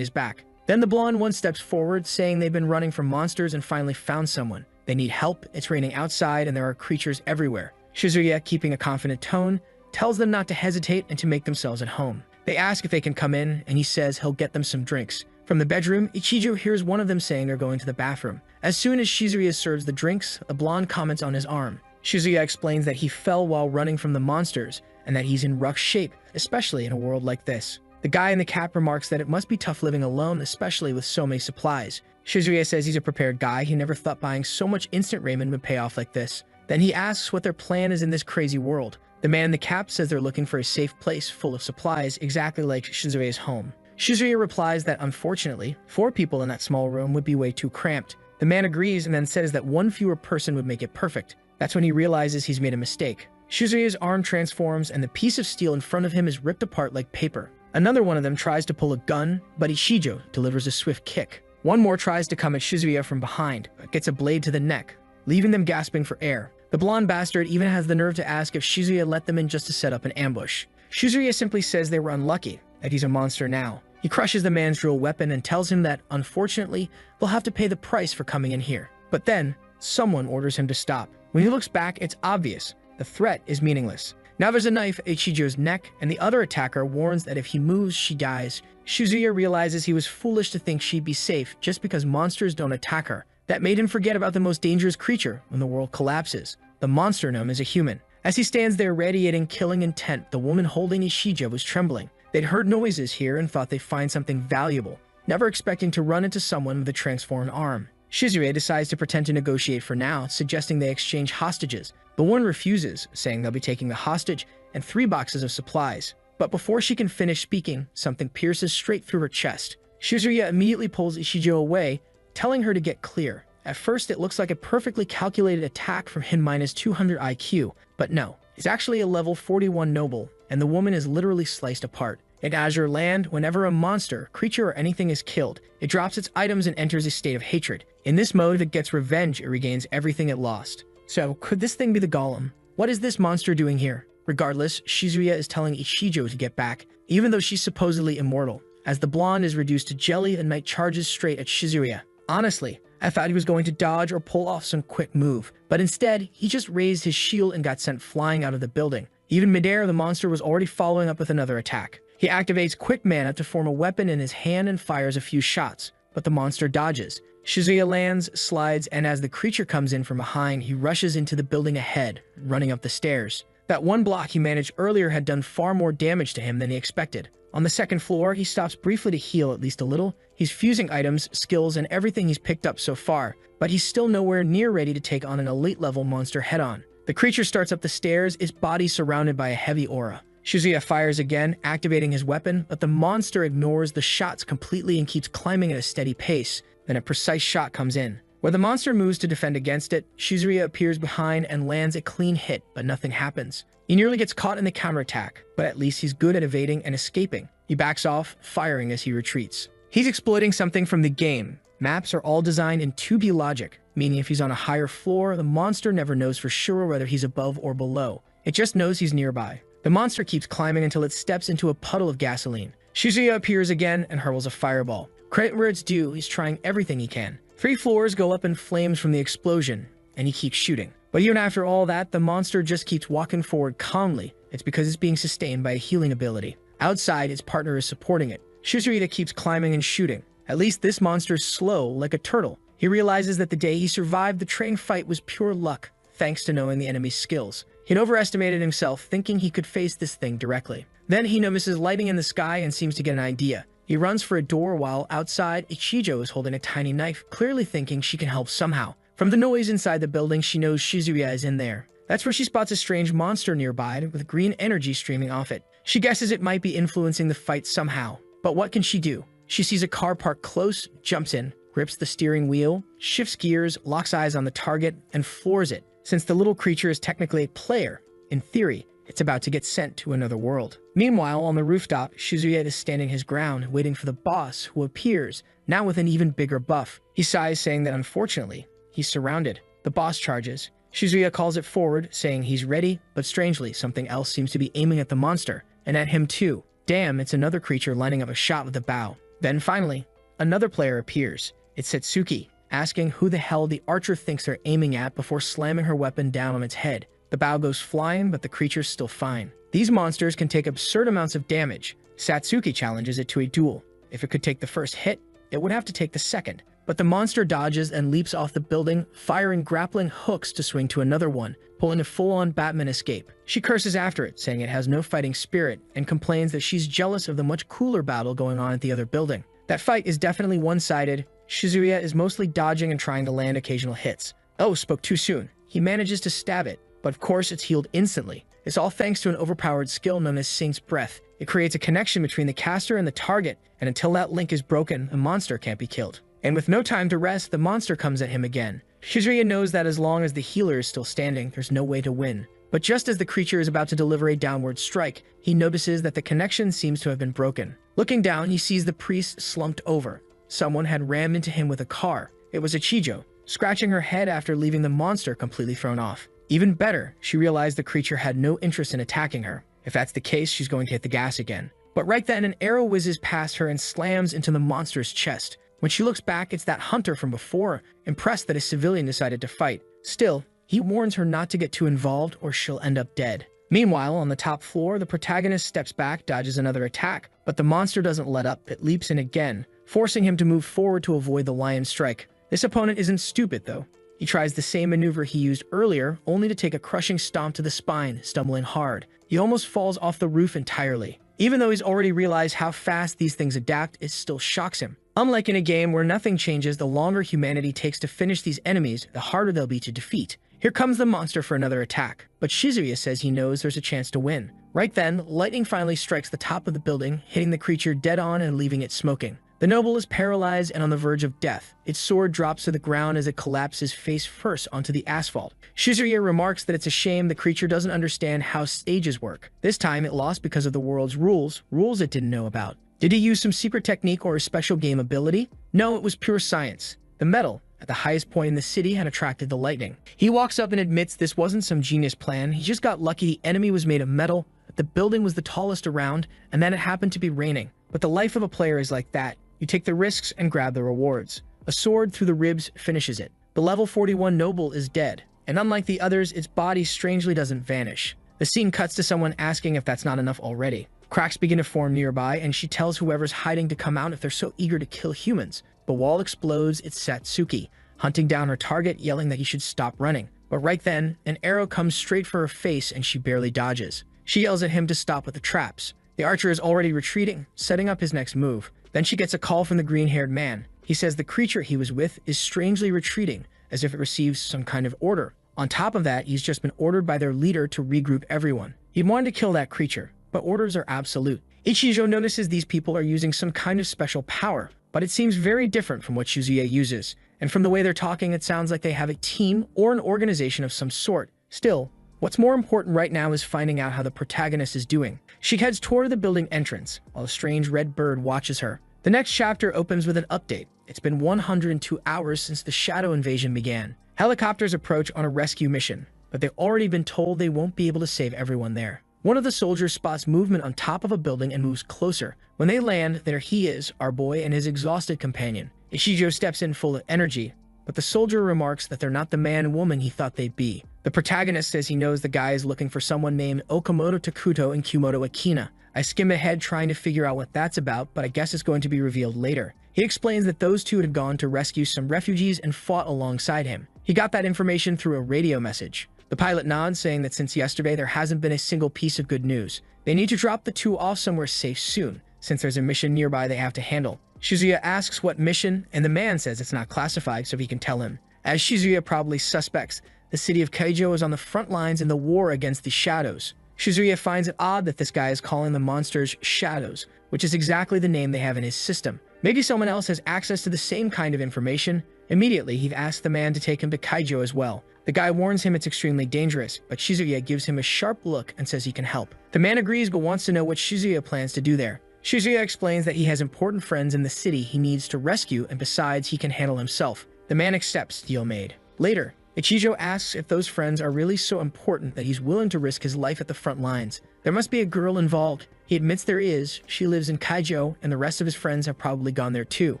his back. Then the blonde one steps forward, saying they've been running from monsters and finally found someone. They need help, it's raining outside, and there are creatures everywhere. Shizuya, keeping a confident tone, tells them not to hesitate and to make themselves at home. They ask if they can come in, and he says he'll get them some drinks. From the bedroom, Ichijo hears one of them saying they're going to the bathroom. As soon as Shizuya serves the drinks, the blonde comments on his arm. Shizuya explains that he fell while running from the monsters, and that he's in rough shape, especially in a world like this. The guy in the cap remarks that it must be tough living alone, especially with so many supplies. Shizuya says he's a prepared guy. He never thought buying so much instant ramen would pay off like this. Then he asks what their plan is in this crazy world. The man in the cap says they're looking for a safe place full of supplies, exactly like Shizuya's home. Shizuya replies that unfortunately, 4 people in that small room would be way too cramped. The man agrees and then says that 1 fewer person would make it perfect. That's when he realizes he's made a mistake. Shizuya's arm transforms and the piece of steel in front of him is ripped apart like paper. Another one of them tries to pull a gun, but Ichijo delivers a swift kick. One more tries to come at Shizuya from behind, but gets a blade to the neck, leaving them gasping for air. The blonde bastard even has the nerve to ask if Shizuya let them in just to set up an ambush. Shizuya simply says they were unlucky, that he's a monster now. He crushes the man's drill weapon and tells him that, unfortunately, they'll have to pay the price for coming in here. But then, someone orders him to stop. When he looks back, it's obvious. The threat is meaningless. Now there's a knife at Ichijo's neck, and the other attacker warns that if he moves, she dies. Shizuya realizes he was foolish to think she'd be safe just because monsters don't attack her. That made him forget about the most dangerous creature when the world collapses. The monster gnome is a human. As he stands there radiating killing intent, the woman holding Ichijo was trembling. They'd heard noises here and thought they'd find something valuable, never expecting to run into someone with a transformed arm. Shizuya decides to pretend to negotiate for now, suggesting they exchange hostages. The woman refuses, saying they'll be taking the hostage and 3 boxes of supplies. But before she can finish speaking, something pierces straight through her chest. Shizuya immediately pulls Ichijo away, telling her to get clear. At first, it looks like a perfectly calculated attack from him -200 IQ, but no, it's actually a level 41 noble, and the woman is literally sliced apart. In Azure Land, whenever a monster, creature, or anything is killed, it drops its items and enters a state of hatred. In this mode, if it gets revenge, it regains everything it lost. So, could this thing be the golem? What is this monster doing here? Regardless, Shizuya is telling Ichijo to get back, even though she's supposedly immortal. As the blonde is reduced to jelly, the knight charges straight at Shizuya. Honestly, I thought he was going to dodge or pull off some quick move, but instead, he just raised his shield and got sent flying out of the building. Even midair, the monster was already following up with another attack. He activates Quick Mana to form a weapon in his hand and fires a few shots, but the monster dodges. Shizuya lands, slides, and as the creature comes in from behind, he rushes into the building ahead, running up the stairs. That one block he managed earlier had done far more damage to him than he expected. On the 2nd floor, he stops briefly to heal at least a little. He's fusing items, skills, and everything he's picked up so far, but he's still nowhere near ready to take on an elite-level monster head-on. The creature starts up the stairs, its body surrounded by a heavy aura. Shizuya fires again, activating his weapon, but the monster ignores the shots completely and keeps climbing at a steady pace. Then a precise shot comes in. Where the monster moves to defend against it, Shizuya appears behind and lands a clean hit, but nothing happens. He nearly gets caught in the counterattack, but at least he's good at evading and escaping. He backs off, firing as he retreats. He's exploiting something from the game. Maps are all designed in 2B logic, meaning if he's on a higher floor, the monster never knows for sure whether he's above or below. It just knows he's nearby. The monster keeps climbing until it steps into a puddle of gasoline. Shizuya appears again and hurls a fireball. Credit where it's due, he's trying everything he can. 3 floors go up in flames from the explosion, and he keeps shooting. But even after all that, the monster just keeps walking forward calmly. It's because it's being sustained by a healing ability. Outside, its partner is supporting it. Shizuya keeps climbing and shooting. At least this monster's slow, like a turtle. He realizes that the day he survived the train fight was pure luck, thanks to knowing the enemy's skills. He'd overestimated himself, thinking he could face this thing directly. Then he notices lighting in the sky and seems to get an idea. He runs for a door while outside, Ichijo is holding a tiny knife, clearly thinking she can help somehow. From the noise inside the building, she knows Shizuya is in there. That's where she spots a strange monster nearby with green energy streaming off it. She guesses it might be influencing the fight somehow. But what can she do? She sees a car parked close, jumps in, grips the steering wheel, shifts gears, locks eyes on the target, and floors it. Since the little creature is technically a player, in theory, it's about to get sent to another world. Meanwhile, on the rooftop, Shizuya is standing his ground, waiting for the boss, who appears, now with an even bigger buff. He sighs, saying that unfortunately, he's surrounded. The boss charges. Shizuya calls it forward, saying he's ready, but strangely, something else seems to be aiming at the monster, and at him too. Damn, it's another creature lining up a shot with a bow. Then finally, another player appears. It's Setsuki, asking who the hell the archer thinks they're aiming at before slamming her weapon down on its head. The bow goes flying, but the creature's still fine. These monsters can take absurd amounts of damage. Satsuki challenges it to a duel. If it could take the first hit, it would have to take the second. But the monster dodges and leaps off the building, firing grappling hooks to swing to another one, pulling a full-on Batman escape. She curses after it, saying it has no fighting spirit, and complains that she's jealous of the much cooler battle going on at the other building. That fight is definitely one-sided. Shizuya is mostly dodging and trying to land occasional hits. Oh, spoke too soon. He manages to stab it, but of course it's healed instantly. It's all thanks to an overpowered skill known as Saint's Breath. It creates a connection between the caster and the target, and until that link is broken, the monster can't be killed. And with no time to rest, the monster comes at him again. Shizuya knows that as long as the healer is still standing, there's no way to win. But just as the creature is about to deliver a downward strike, he notices that the connection seems to have been broken. Looking down, he sees the priest slumped over. Someone had rammed into him with a car. It was Ichijo, scratching her head after leaving the monster completely thrown off. Even better, she realized the creature had no interest in attacking her. If that's the case, she's going to hit the gas again. But right then, an arrow whizzes past her and slams into the monster's chest. When she looks back, it's that hunter from before, impressed that a civilian decided to fight. Still, he warns her not to get too involved or she'll end up dead. Meanwhile, on the top floor, the protagonist steps back, dodges another attack, but the monster doesn't let up. It leaps in again, forcing him to move forward to avoid the lion strike. This opponent isn't stupid, though. He tries the same maneuver he used earlier, only to take a crushing stomp to the spine, stumbling hard. He almost falls off the roof entirely. Even though he's already realized how fast these things adapt, it still shocks him. Unlike in a game where nothing changes, the longer humanity takes to finish these enemies, the harder they'll be to defeat. Here comes the monster for another attack, but Shizuya says he knows there's a chance to win. Right then, lightning finally strikes the top of the building, hitting the creature dead on and leaving it smoking. The noble is paralyzed and on the verge of death. Its sword drops to the ground as it collapses face first onto the asphalt. Shizuya remarks that it's a shame the creature doesn't understand how stages work. This time it lost because of the world's rules it didn't know about. Did he use some secret technique or a special game ability? No, it was pure science. The metal, at the highest point in the city, had attracted the lightning. He walks up and admits this wasn't some genius plan. He just got lucky the enemy was made of metal, that the building was the tallest around, and that it happened to be raining. But the life of a player is like that. You take the risks and grab the rewards. A sword through the ribs finishes it. The level 41 noble is dead, and unlike the others, its body strangely doesn't vanish. The scene cuts to someone asking if that's not enough already. Cracks begin to form nearby, and she tells whoever's hiding to come out if they're so eager to kill humans. The wall explodes. It's Satsuki, hunting down her target, yelling that he should stop running. But right then, an arrow comes straight for her face, and she barely dodges. She yells at him to stop with the traps. The archer is already retreating, setting up his next move. Then she gets a call from the green-haired man. He says the creature he was with is strangely retreating, as if it receives some kind of order. On top of that, he's just been ordered by their leader to regroup everyone. He wanted to kill that creature, but orders are absolute. Ichijo notices these people are using some kind of special power, but it seems very different from what Shizuya uses. And from the way they're talking, it sounds like they have a team or an organization of some sort. Still, what's more important right now is finding out how the protagonist is doing. She heads toward the building entrance, while a strange red bird watches her. The next chapter opens with an update. It's been 102 hours since the shadow invasion began. Helicopters approach on a rescue mission, but they've already been told they won't be able to save everyone there. One of the soldiers spots movement on top of a building and moves closer. When they land, there he is, our boy and his exhausted companion. Ishijo steps in full of energy, but the soldier remarks that they're not the man and woman he thought they'd be. The protagonist says he knows the guy is looking for someone named Okamoto Takuto and Kumoto Akina. I skim ahead trying to figure out what that's about, but I guess it's going to be revealed later. He explains that those two had gone to rescue some refugees and fought alongside him. He got that information through a radio message. The pilot nods, saying that since yesterday there hasn't been a single piece of good news. They need to drop the two off somewhere safe soon, since there's a mission nearby they have to handle. Shizuya asks what mission, and the man says it's not classified so he can tell him. As Shizuya probably suspects, the city of Kaijo is on the front lines in the war against the shadows. Shizuya finds it odd that this guy is calling the monsters shadows, which is exactly the name they have in his system. Maybe someone else has access to the same kind of information. Immediately, he asks the man to take him to Kaijo as well. The guy warns him it's extremely dangerous, but Shizuya gives him a sharp look and says he can help. The man agrees but wants to know what Shizuya plans to do there. Shizuya explains that he has important friends in the city he needs to rescue, and besides, he can handle himself. The man accepts, deal made. Later, Ichijo asks if those friends are really so important that he's willing to risk his life at the front lines. There must be a girl involved. He admits there is. She lives in Kaijo, and the rest of his friends have probably gone there too.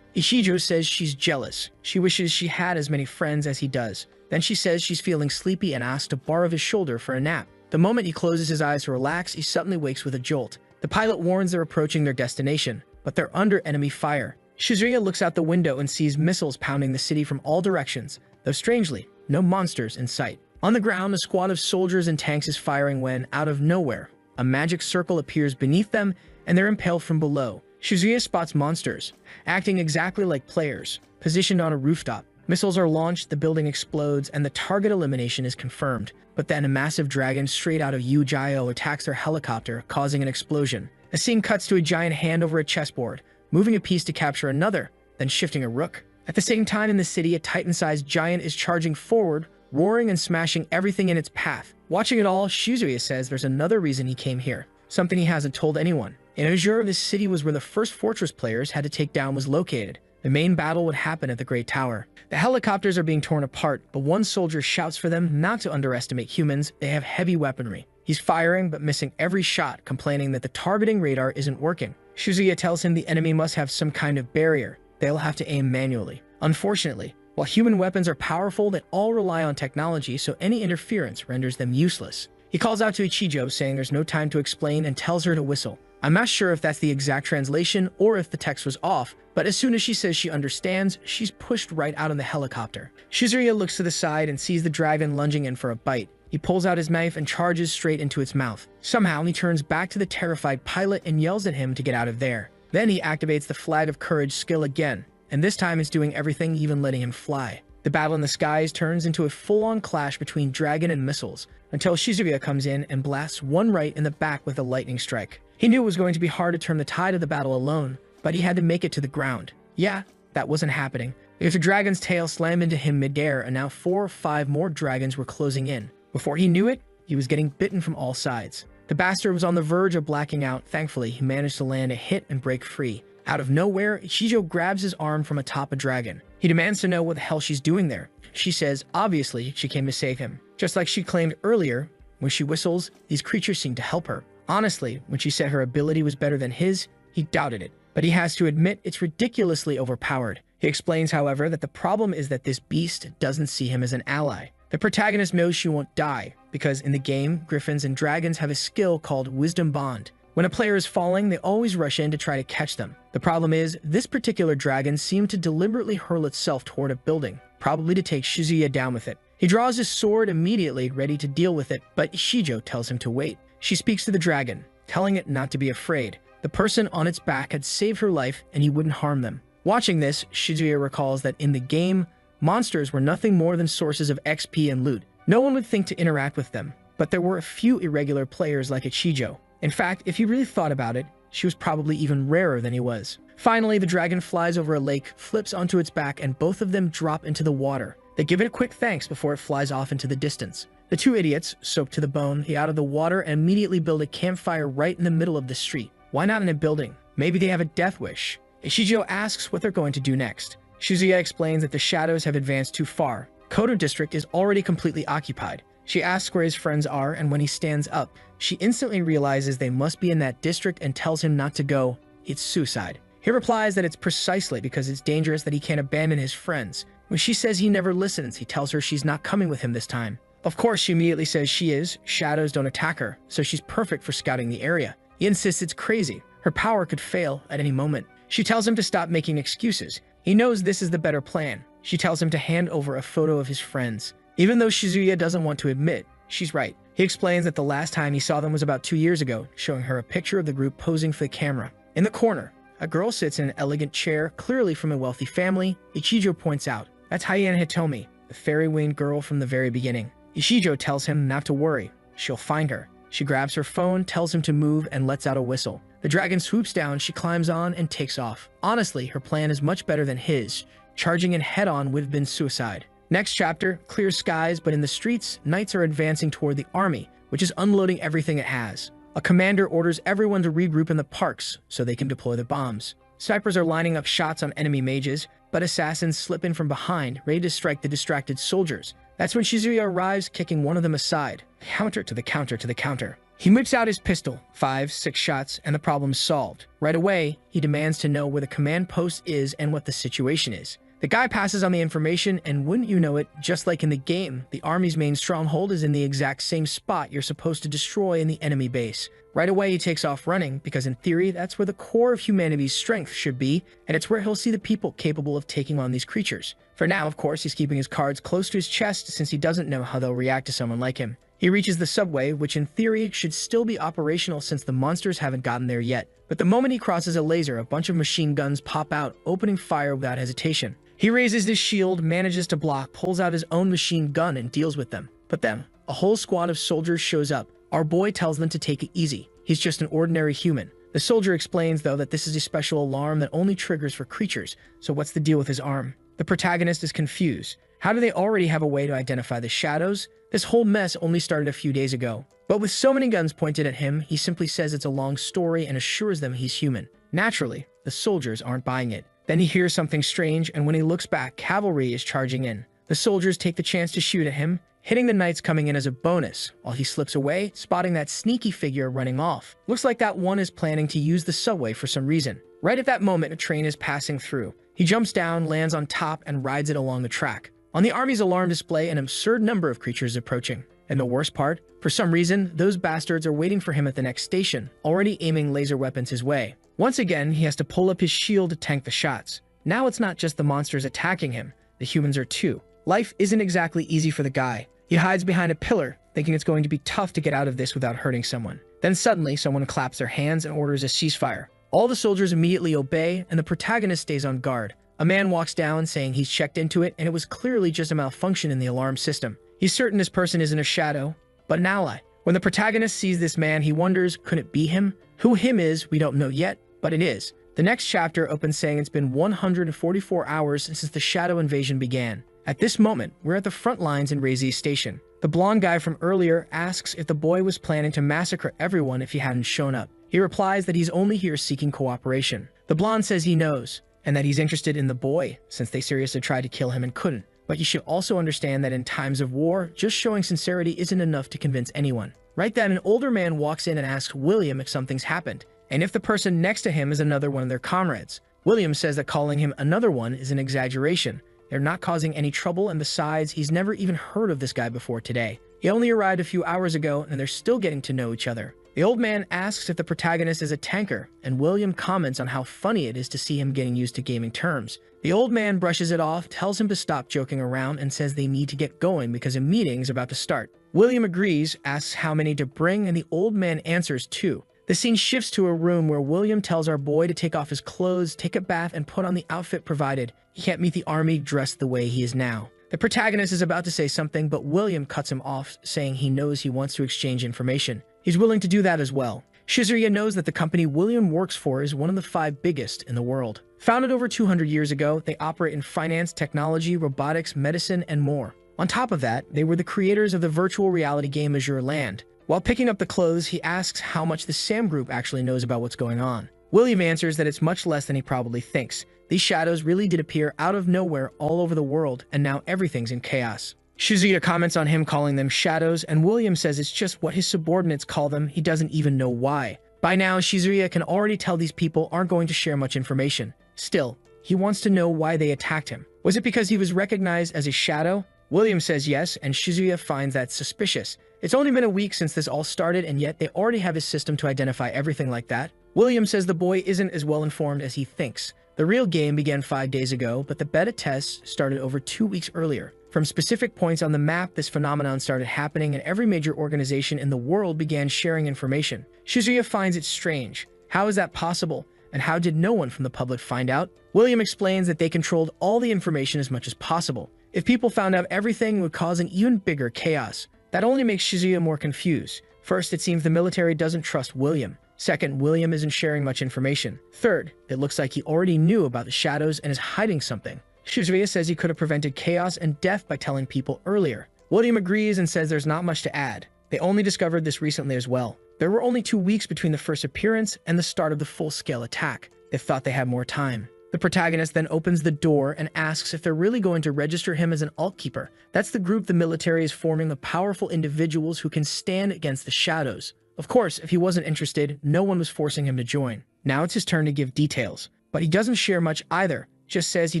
Ichijo says she's jealous. She wishes she had as many friends as he does. Then she says she's feeling sleepy and asks to borrow his shoulder for a nap. The moment he closes his eyes to relax, he suddenly wakes with a jolt. The pilot warns they're approaching their destination, but they're under enemy fire. Shizuya looks out the window and sees missiles pounding the city from all directions, though strangely, no monsters in sight. On the ground, a squad of soldiers and tanks is firing when, out of nowhere, a magic circle appears beneath them and they're impaled from below. Shizuya spots monsters, acting exactly like players, positioned on a rooftop. Missiles are launched, the building explodes, and the target elimination is confirmed. But then a massive dragon straight out of Yahello attacks their helicopter, causing an explosion. A scene cuts to a giant hand over a chessboard, moving a piece to capture another, then shifting a rook. At the same time in the city, a titan-sized giant is charging forward, roaring and smashing everything in its path. Watching it all, Shizuya says there's another reason he came here, something he hasn't told anyone. In Asura, this city was where the first fortress players had to take down was located. The main battle would happen at the Great Tower. The helicopters are being torn apart, but one soldier shouts for them not to underestimate humans. They have heavy weaponry. He's firing but missing every shot, complaining that the targeting radar isn't working. Shizuya tells him the enemy must have some kind of barrier. They'll have to aim manually. Unfortunately, while human weapons are powerful, they all rely on technology, so any interference renders them useless. He calls out to Ichijo, saying there's no time to explain, and tells her to whistle. I'm not sure if that's the exact translation or if the text was off, but as soon as she says she understands, she's pushed right out of the helicopter. Shizuya looks to the side and sees the dragon lunging in for a bite. He pulls out his knife and charges straight into its mouth. Somehow, he turns back to the terrified pilot and yells at him to get out of there. Then he activates the Flag of Courage skill again, and this time is doing everything, even letting him fly. The battle in the skies turns into a full-on clash between dragon and missiles, until Shizuya comes in and blasts one right in the back with a lightning strike. He knew it was going to be hard to turn the tide of the battle alone, but he had to make it to the ground. Yeah, that wasn't happening. Because the dragon's tail slammed into him midair, and now 4 or 5 more dragons were closing in. Before he knew it, he was getting bitten from all sides. The bastard was on the verge of blacking out. Thankfully, he managed to land a hit and break free. Out of nowhere, Ichijo grabs his arm from atop a dragon. He demands to know what the hell she's doing there. She says, obviously, she came to save him. Just like she claimed earlier, when she whistles, these creatures seem to help her. Honestly, when she said her ability was better than his, he doubted it. But he has to admit it's ridiculously overpowered. He explains, however, that the problem is that this beast doesn't see him as an ally. The protagonist knows she won't die, because in the game, griffins and dragons have a skill called Wisdom Bond. When a player is falling, they always rush in to try to catch them. The problem is, this particular dragon seemed to deliberately hurl itself toward a building, probably to take Shizuya down with it. He draws his sword immediately, ready to deal with it, but Ichijo tells him to wait. She speaks to the dragon, telling it not to be afraid. The person on its back had saved her life, and he wouldn't harm them. Watching this, Shizuya recalls that in the game, monsters were nothing more than sources of XP and loot. No one would think to interact with them, but there were a few irregular players like Ichijo. In fact, if he really thought about it, she was probably even rarer than he was. Finally, the dragon flies over a lake, flips onto its back, and both of them drop into the water. They give it a quick thanks before it flies off into the distance. The two idiots, soaked to the bone, get out of the water and immediately build a campfire right in the middle of the street. Why not in a building? Maybe they have a death wish. Ichijo asks what they're going to do next. Shizuya explains that the shadows have advanced too far. Koto District is already completely occupied. She asks where his friends are, and when he stands up, she instantly realizes they must be in that district and tells him not to go. It's suicide. He replies that it's precisely because it's dangerous that he can't abandon his friends. When she says he never listens, he tells her she's not coming with him this time. Of course, she immediately says she is. Shadows don't attack her, so she's perfect for scouting the area. He insists it's crazy. Her power could fail at any moment. She tells him to stop making excuses. He knows this is the better plan. She tells him to hand over a photo of his friends. Even though Shizuya doesn't want to admit, she's right. He explains that the last time he saw them was about 2 years ago, showing her a picture of the group posing for the camera. In the corner, a girl sits in an elegant chair, clearly from a wealthy family. Ichijo points out, that's Hyena Hitomi, the fairy-winged girl from the very beginning. Ichijo tells him not to worry. She'll find her. She grabs her phone, tells him to move, and lets out a whistle. The dragon swoops down, she climbs on, and takes off. Honestly, her plan is much better than his. Charging in head-on would have been suicide. Next chapter, clear skies, but in the streets, knights are advancing toward the army, which is unloading everything it has. A commander orders everyone to regroup in the parks so they can deploy the bombs. Snipers are lining up shots on enemy mages, but assassins slip in from behind, ready to strike the distracted soldiers. That's when Shizuya arrives, kicking one of them aside. Counter to the counter to the counter. He whips out his pistol, 5, 6 shots, and the problem's solved. Right away, he demands to know where the command post is and what the situation is. The guy passes on the information, and wouldn't you know it, just like in the game, the army's main stronghold is in the exact same spot you're supposed to destroy in the enemy base. Right away, he takes off running, because in theory, that's where the core of humanity's strength should be, and it's where he'll see the people capable of taking on these creatures. For now, of course, he's keeping his cards close to his chest since he doesn't know how they'll react to someone like him. He reaches the subway, which in theory should still be operational since the monsters haven't gotten there yet. But the moment he crosses a laser, a bunch of machine guns pop out, opening fire without hesitation. He raises his shield, manages to block, pulls out his own machine gun, and deals with them. But then, a whole squad of soldiers shows up. Our boy tells them to take it easy. He's just an ordinary human. The soldier explains, though, that this is a special alarm that only triggers for creatures, so what's the deal with his arm? The protagonist is confused. How do they already have a way to identify the shadows? This whole mess only started a few days ago. But with so many guns pointed at him, he simply says it's a long story and assures them he's human. Naturally, the soldiers aren't buying it. Then he hears something strange, and when he looks back, cavalry is charging in. The soldiers take the chance to shoot at him, hitting the knights coming in as a bonus, while he slips away, spotting that sneaky figure running off. Looks like that one is planning to use the subway for some reason. Right at that moment, a train is passing through. He jumps down, lands on top, and rides it along the track. On the army's alarm display, an absurd number of creatures is approaching. And the worst part? For some reason, those bastards are waiting for him at the next station, already aiming laser weapons his way. Once again, he has to pull up his shield to tank the shots. Now it's not just the monsters attacking him, the humans are too. Life isn't exactly easy for the guy. He hides behind a pillar, thinking it's going to be tough to get out of this without hurting someone. Then suddenly, someone claps their hands and orders a ceasefire. All the soldiers immediately obey, and the protagonist stays on guard. A man walks down saying he's checked into it, and it was clearly just a malfunction in the alarm system. He's certain this person isn't a shadow, but an ally. When the protagonist sees this man, he wonders, could it be him? Who him is, we don't know yet, but it is. The next chapter opens saying it's been 144 hours since the shadow invasion began. At this moment, we're at the front lines in Reizi's station. The blonde guy from earlier asks if the boy was planning to massacre everyone if he hadn't shown up. He replies that he's only here seeking cooperation. The blonde says he knows, and that he's interested in the boy, since they seriously tried to kill him and couldn't. But you should also understand that in times of war, just showing sincerity isn't enough to convince anyone. Right then, an older man walks in and asks William if something's happened, and if the person next to him is another one of their comrades. William says that calling him another one is an exaggeration. They're not causing any trouble, and besides, he's never even heard of this guy before today. He only arrived a few hours ago, and they're still getting to know each other. The old man asks if the protagonist is a tanker, and William comments on how funny it is to see him getting used to gaming terms. The old man brushes it off, tells him to stop joking around, and says they need to get going because a meeting is about to start. William agrees, asks how many to bring, and the old man answers 2. The scene shifts to a room where William tells our boy to take off his clothes, take a bath, and put on the outfit provided. He can't meet the army dressed the way he is now. The protagonist is about to say something, but William cuts him off, saying he knows he wants to exchange information. He's willing to do that as well. Shizuya knows that the company William works for is one of the 5 biggest in the world. Founded over 200 years ago, they operate in finance, technology, robotics, medicine, and more. On top of that, they were the creators of the virtual reality game Azure Land. While picking up the clothes, he asks how much the Sam Group actually knows about what's going on. William answers that it's much less than he probably thinks. These shadows really did appear out of nowhere all over the world, and now everything's in chaos. Shizuya comments on him calling them shadows, and William says it's just what his subordinates call them, he doesn't even know why. By now, Shizuya can already tell these people aren't going to share much information. Still, he wants to know why they attacked him. Was it because he was recognized as a shadow? William says yes, and Shizuya finds that suspicious. It's only been a week since this all started, and yet they already have a system to identify everything like that. William says the boy isn't as well informed as he thinks. The real game began 5 days ago, but the beta tests started over 2 weeks earlier. From specific points on the map, this phenomenon started happening, and every major organization in the world began sharing information. Shizuya finds it strange. How is that possible? And how did no one from the public find out? William explains that they controlled all the information as much as possible. If people found out everything, it would cause an even bigger chaos. That only makes Shizuya more confused. First, it seems the military doesn't trust William. Second, William isn't sharing much information. Third, it looks like he already knew about the shadows and is hiding something. Shizuya says he could have prevented chaos and death by telling people earlier. William agrees and says there's not much to add. They only discovered this recently as well. There were only 2 weeks between the first appearance and the start of the full-scale attack. They thought they had more time. The protagonist then opens the door and asks if they're really going to register him as an alt keeper. That's the group the military is forming of powerful individuals who can stand against the shadows. Of course, if he wasn't interested, no one was forcing him to join. Now it's his turn to give details. But he doesn't share much either, just says he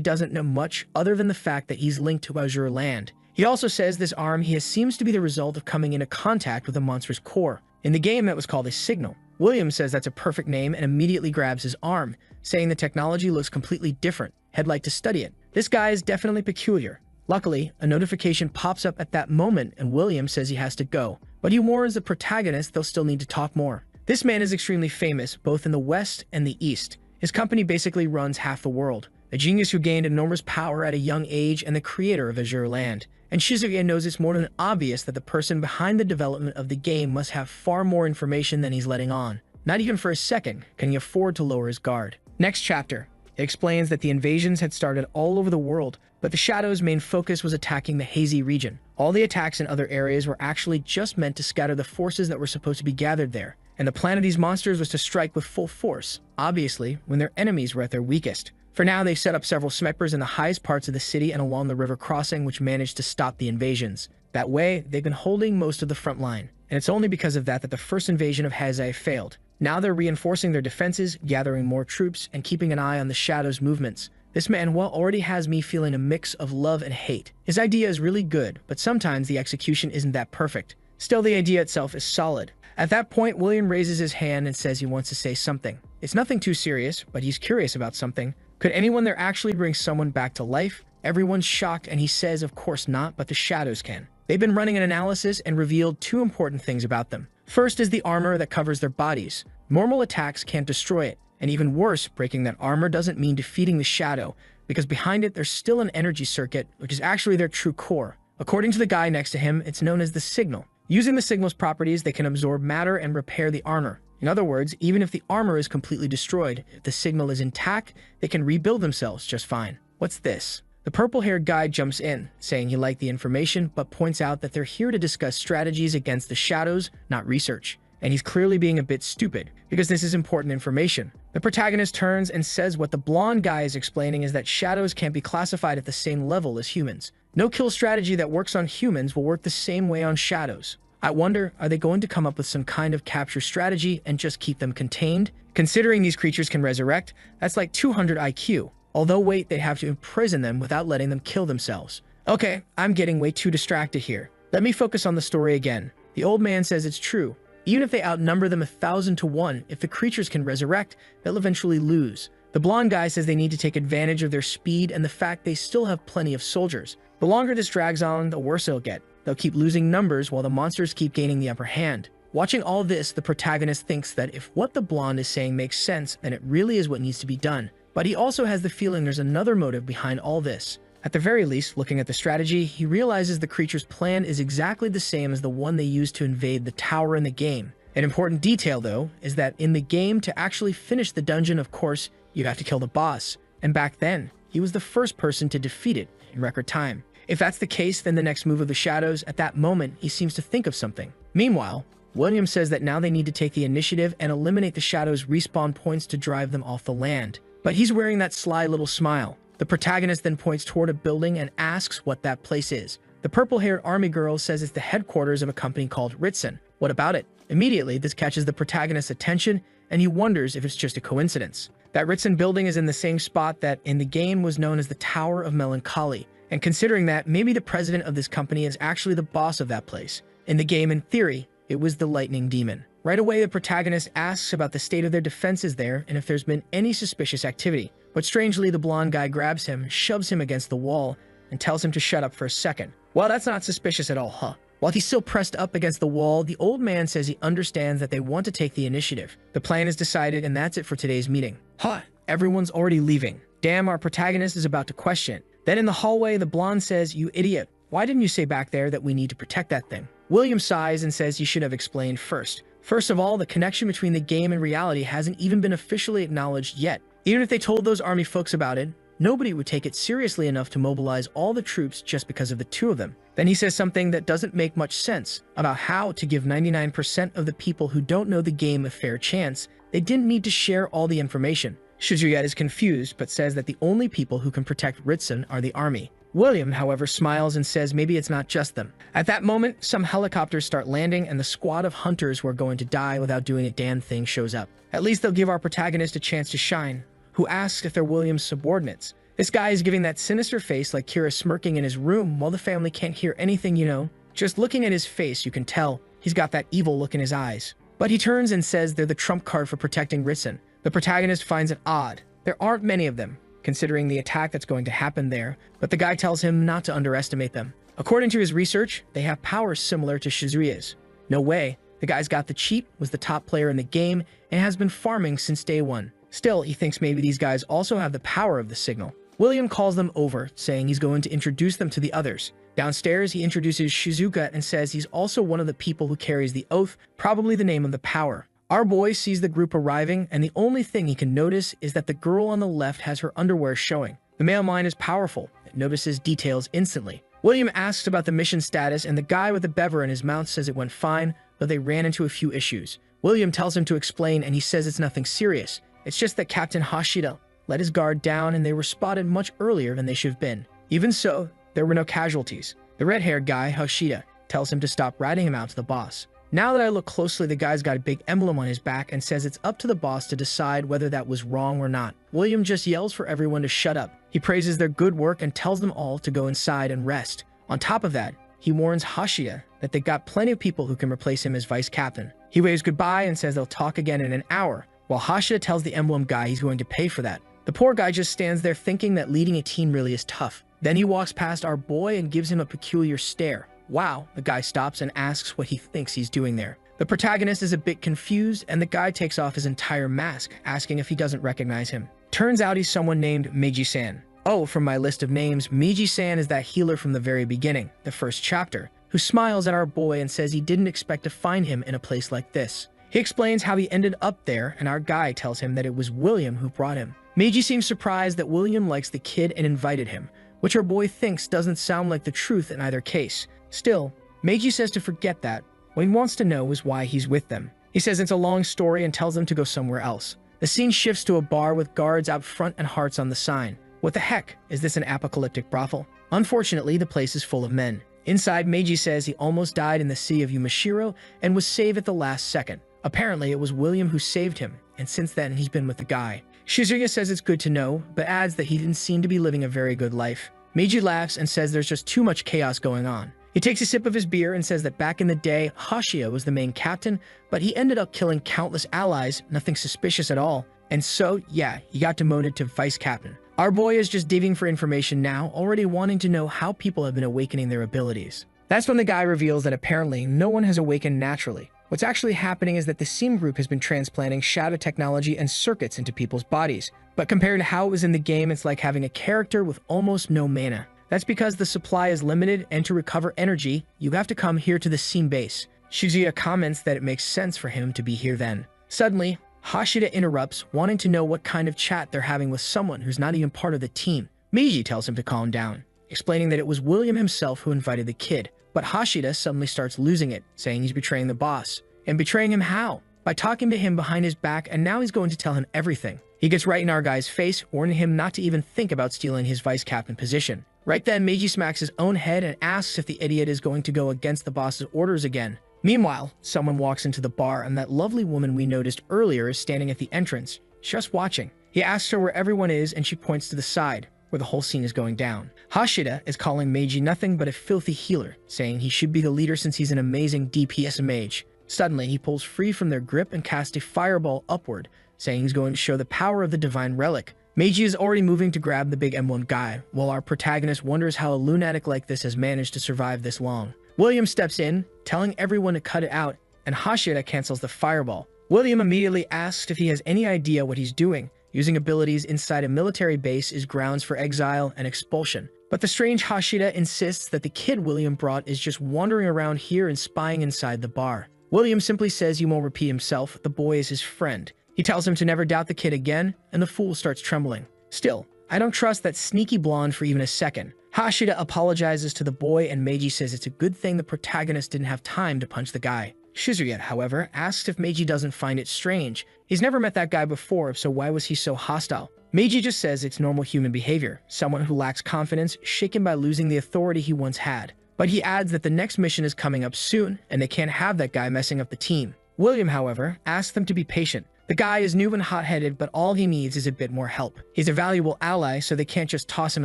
doesn't know much other than the fact that he's linked to Asura land. He also says this arm he has seems to be the result of coming into contact with a monster's core. In the game, that was called a signal. William says that's a perfect name and immediately grabs his arm, saying the technology looks completely different. He'd like to study it. This guy is definitely peculiar. Luckily, a notification pops up at that moment and William says he has to go. But he warns the protagonist they'll still need to talk more. This man is extremely famous, both in the West and the East. His company basically runs half the world. A genius who gained enormous power at a young age and the creator of Azure Land. And Shizuya knows it's more than obvious that the person behind the development of the game must have far more information than he's letting on. Not even for a second can he afford to lower his guard. Next chapter. It explains that the invasions had started all over the world, but the Shadow's main focus was attacking the Hazy region. All the attacks in other areas were actually just meant to scatter the forces that were supposed to be gathered there. And the plan of these monsters was to strike with full force, obviously, when their enemies were at their weakest. For now, they've set up several snipers in the highest parts of the city and along the river crossing, which managed to stop the invasions. That way, they've been holding most of the front line. And it's only because of that the first invasion of Hazai failed. Now they're reinforcing their defenses, gathering more troops, and keeping an eye on the Shadow's movements. This Manhwa already has me feeling a mix of love and hate. His idea is really good, but sometimes the execution isn't that perfect. Still, the idea itself is solid. At that point, William raises his hand and says he wants to say something. It's nothing too serious, but he's curious about something. Could anyone there actually bring someone back to life? Everyone's shocked and he says of course not, but the Shadows can. They've been running an analysis and revealed 2 important things about them. First is the armor that covers their bodies. Normal attacks can't destroy it. And even worse, breaking that armor doesn't mean defeating the Shadow, because behind it there's still an energy circuit, which is actually their true core. According to the guy next to him, it's known as the signal. Using the signal's properties, they can absorb matter and repair the armor. In other words, even if the armor is completely destroyed, if the signal is intact, they can rebuild themselves just fine. What's this? The purple-haired guy jumps in, saying he liked the information, but points out that they're here to discuss strategies against the Shadows, not research. And he's clearly being a bit stupid, because this is important information. The protagonist turns and says what the blonde guy is explaining is that Shadows can't be classified at the same level as humans. No kill strategy that works on humans will work the same way on Shadows. I wonder, are they going to come up with some kind of capture strategy and just keep them contained? Considering these creatures can resurrect, that's like 200 IQ. Although wait, they'd have to imprison them without letting them kill themselves. Okay, I'm getting way too distracted here. Let me focus on the story again. The old man says it's true. Even if they outnumber them 1,000 to 1, if the creatures can resurrect, they'll eventually lose. The blonde guy says they need to take advantage of their speed and the fact they still have plenty of soldiers. The longer this drags on, the worse it'll get. They'll keep losing numbers while the monsters keep gaining the upper hand. Watching all this, the protagonist thinks that if what the blonde is saying makes sense, then it really is what needs to be done. But he also has the feeling there's another motive behind all this. At the very least, looking at the strategy, he realizes the creature's plan is exactly the same as the one they used to invade the tower in the game. An important detail, though, is that in the game, to actually finish the dungeon, of course, you have to kill the boss. And back then, he was the first person to defeat it in record time. If that's the case, then the next move of the Shadows, at that moment, he seems to think of something. Meanwhile, William says that now they need to take the initiative and eliminate the Shadows' respawn points to drive them off the land. But he's wearing that sly little smile. The protagonist then points toward a building and asks what that place is. The purple-haired army girl says it's the headquarters of a company called Ritsen. What about it? Immediately, this catches the protagonist's attention, and he wonders if it's just a coincidence. That Ritsen building is in the same spot that in the game was known as the Tower of Melancholy. And considering that, maybe the president of this company is actually the boss of that place. In the game, in theory, it was the Lightning Demon. Right away, the protagonist asks about the state of their defenses there and if there's been any suspicious activity. But strangely, the blonde guy grabs him, shoves him against the wall, and tells him to shut up for a second. Well, that's not suspicious at all, huh? While he's still pressed up against the wall, the old man says he understands that they want to take the initiative. The plan is decided, and that's it for today's meeting. Huh, everyone's already leaving. Damn, our protagonist is about to question it. Then in the hallway, the blonde says, "You idiot. Why didn't you say back there that we need to protect that thing?" William sighs and says he should have explained first. First of all, the connection between the game and reality hasn't even been officially acknowledged yet. Even if they told those army folks about it, nobody would take it seriously enough to mobilize all the troops just because of the two of them. Then he says something that doesn't make much sense about how to give 99% of the people who don't know the game a fair chance. They didn't need to share all the information. Shizuya is confused, but says that the only people who can protect Ritsun are the army. William, however, smiles and says maybe it's not just them. At that moment, some helicopters start landing and the squad of hunters who are going to die without doing a damn thing shows up. At least they'll give our protagonist a chance to shine, who asks if they're William's subordinates. This guy is giving that sinister face like Kira smirking in his room while the family can't hear anything, you know. Just looking at his face, you can tell he's got that evil look in his eyes. But he turns and says they're the trump card for protecting Ritsun. The protagonist finds it odd. There aren't many of them, considering the attack that's going to happen there, but the guy tells him not to underestimate them. According to his research, they have powers similar to Shizuya's. No way. The guy's got the cheat, was the top player in the game, and has been farming since day one. Still, he thinks maybe these guys also have the power of the signal. William calls them over, saying he's going to introduce them to the others. Downstairs, he introduces Shizuka and says he's also one of the people who carries the oath, probably the name of the power. Our boy sees the group arriving, and the only thing he can notice is that the girl on the left has her underwear showing. The male mind is powerful. It notices details instantly. William asks about the mission status, and the guy with the bever in his mouth says it went fine, but they ran into a few issues. William tells him to explain, and he says it's nothing serious. It's just that Captain Hashida let his guard down, and they were spotted much earlier than they should have been. Even so, there were no casualties. The red-haired guy, Hashida, tells him to stop ratting him out to the boss. Now that I look closely, the guy's got a big emblem on his back and says it's up to the boss to decide whether that was wrong or not. William just yells for everyone to shut up. He praises their good work and tells them all to go inside and rest. On top of that, he warns Hashida that they got plenty of people who can replace him as vice captain. He waves goodbye and says they'll talk again in an hour, while Hashida tells the emblem guy he's going to pay for that. The poor guy just stands there thinking that leading a team really is tough. Then he walks past our boy and gives him a peculiar stare. Wow, the guy stops and asks what he thinks he's doing there. The protagonist is a bit confused, and the guy takes off his entire mask, asking if he doesn't recognize him. Turns out he's someone named Meiji-san. Oh, from my list of names, Meiji-san is that healer from the very beginning, the first chapter, who smiles at our boy and says he didn't expect to find him in a place like this. He explains how he ended up there, and our guy tells him that it was William who brought him. Meiji seems surprised that William likes the kid and invited him, which our boy thinks doesn't sound like the truth in either case. Still, Meiji says to forget that. What he wants to know is why he's with them. He says it's a long story and tells them to go somewhere else. The scene shifts to a bar with guards out front and hearts on the sign. What the heck? Is this an apocalyptic brothel? Unfortunately, the place is full of men. Inside, Meiji says he almost died in the Sea of Yumashiro and was saved at the last second. Apparently, it was William who saved him, and since then, he's been with the guy. Shizuya says it's good to know, but adds that he didn't seem to be living a very good life. Meiji laughs and says there's just too much chaos going on. He takes a sip of his beer and says that back in the day, Hashia was the main captain, but he ended up killing countless allies, nothing suspicious at all. And so, yeah, he got demoted to vice captain. Our boy is just digging for information now, already wanting to know how people have been awakening their abilities. That's when the guy reveals that apparently no one has awakened naturally. What's actually happening is that the SEAM group has been transplanting shadow technology and circuits into people's bodies. But compared to how it was in the game, it's like having a character with almost no mana. That's because the supply is limited, and to recover energy, you have to come here to the SEAM base. Shizuya comments that it makes sense for him to be here then. Suddenly, Hashida interrupts, wanting to know what kind of chat they're having with someone who's not even part of the team. Meiji tells him to calm down, explaining that it was William himself who invited the kid. But Hashida suddenly starts losing it, saying he's betraying the boss. And betraying him how? By talking to him behind his back, and now he's going to tell him everything. He gets right in our guy's face, warning him not to even think about stealing his vice captain position. Right then, Meiji smacks his own head and asks if the idiot is going to go against the boss's orders again. Meanwhile, someone walks into the bar, and that lovely woman we noticed earlier is standing at the entrance, just watching. He asks her where everyone is, and she points to the side, where the whole scene is going down. Hashida is calling Meiji nothing but a filthy healer, saying he should be the leader since he's an amazing DPS mage. Suddenly, he pulls free from their grip and casts a fireball upward, saying he's going to show the power of the divine relic. Meiji is already moving to grab the big emblem guy, while our protagonist wonders how a lunatic like this has managed to survive this long. William steps in, telling everyone to cut it out, and Hashida cancels the fireball. William immediately asks if he has any idea what he's doing. Using abilities inside a military base is grounds for exile and expulsion. But the strange Hashida insists that the kid William brought is just wandering around here and spying inside the bar. William simply says he won't repeat himself, the boy is his friend. He tells him to never doubt the kid again, and the fool starts trembling. Still, I don't trust that sneaky blonde for even a second. Hashida apologizes to the boy and Meiji says it's a good thing the protagonist didn't have time to punch the guy. Shizuya, however, asks if Meiji doesn't find it strange. He's never met that guy before, so why was he so hostile? Meiji just says it's normal human behavior, someone who lacks confidence, shaken by losing the authority he once had. But he adds that the next mission is coming up soon, and they can't have that guy messing up the team. William, however, asks them to be patient. The guy is new and hot-headed, but all he needs is a bit more help. He's a valuable ally, so they can't just toss him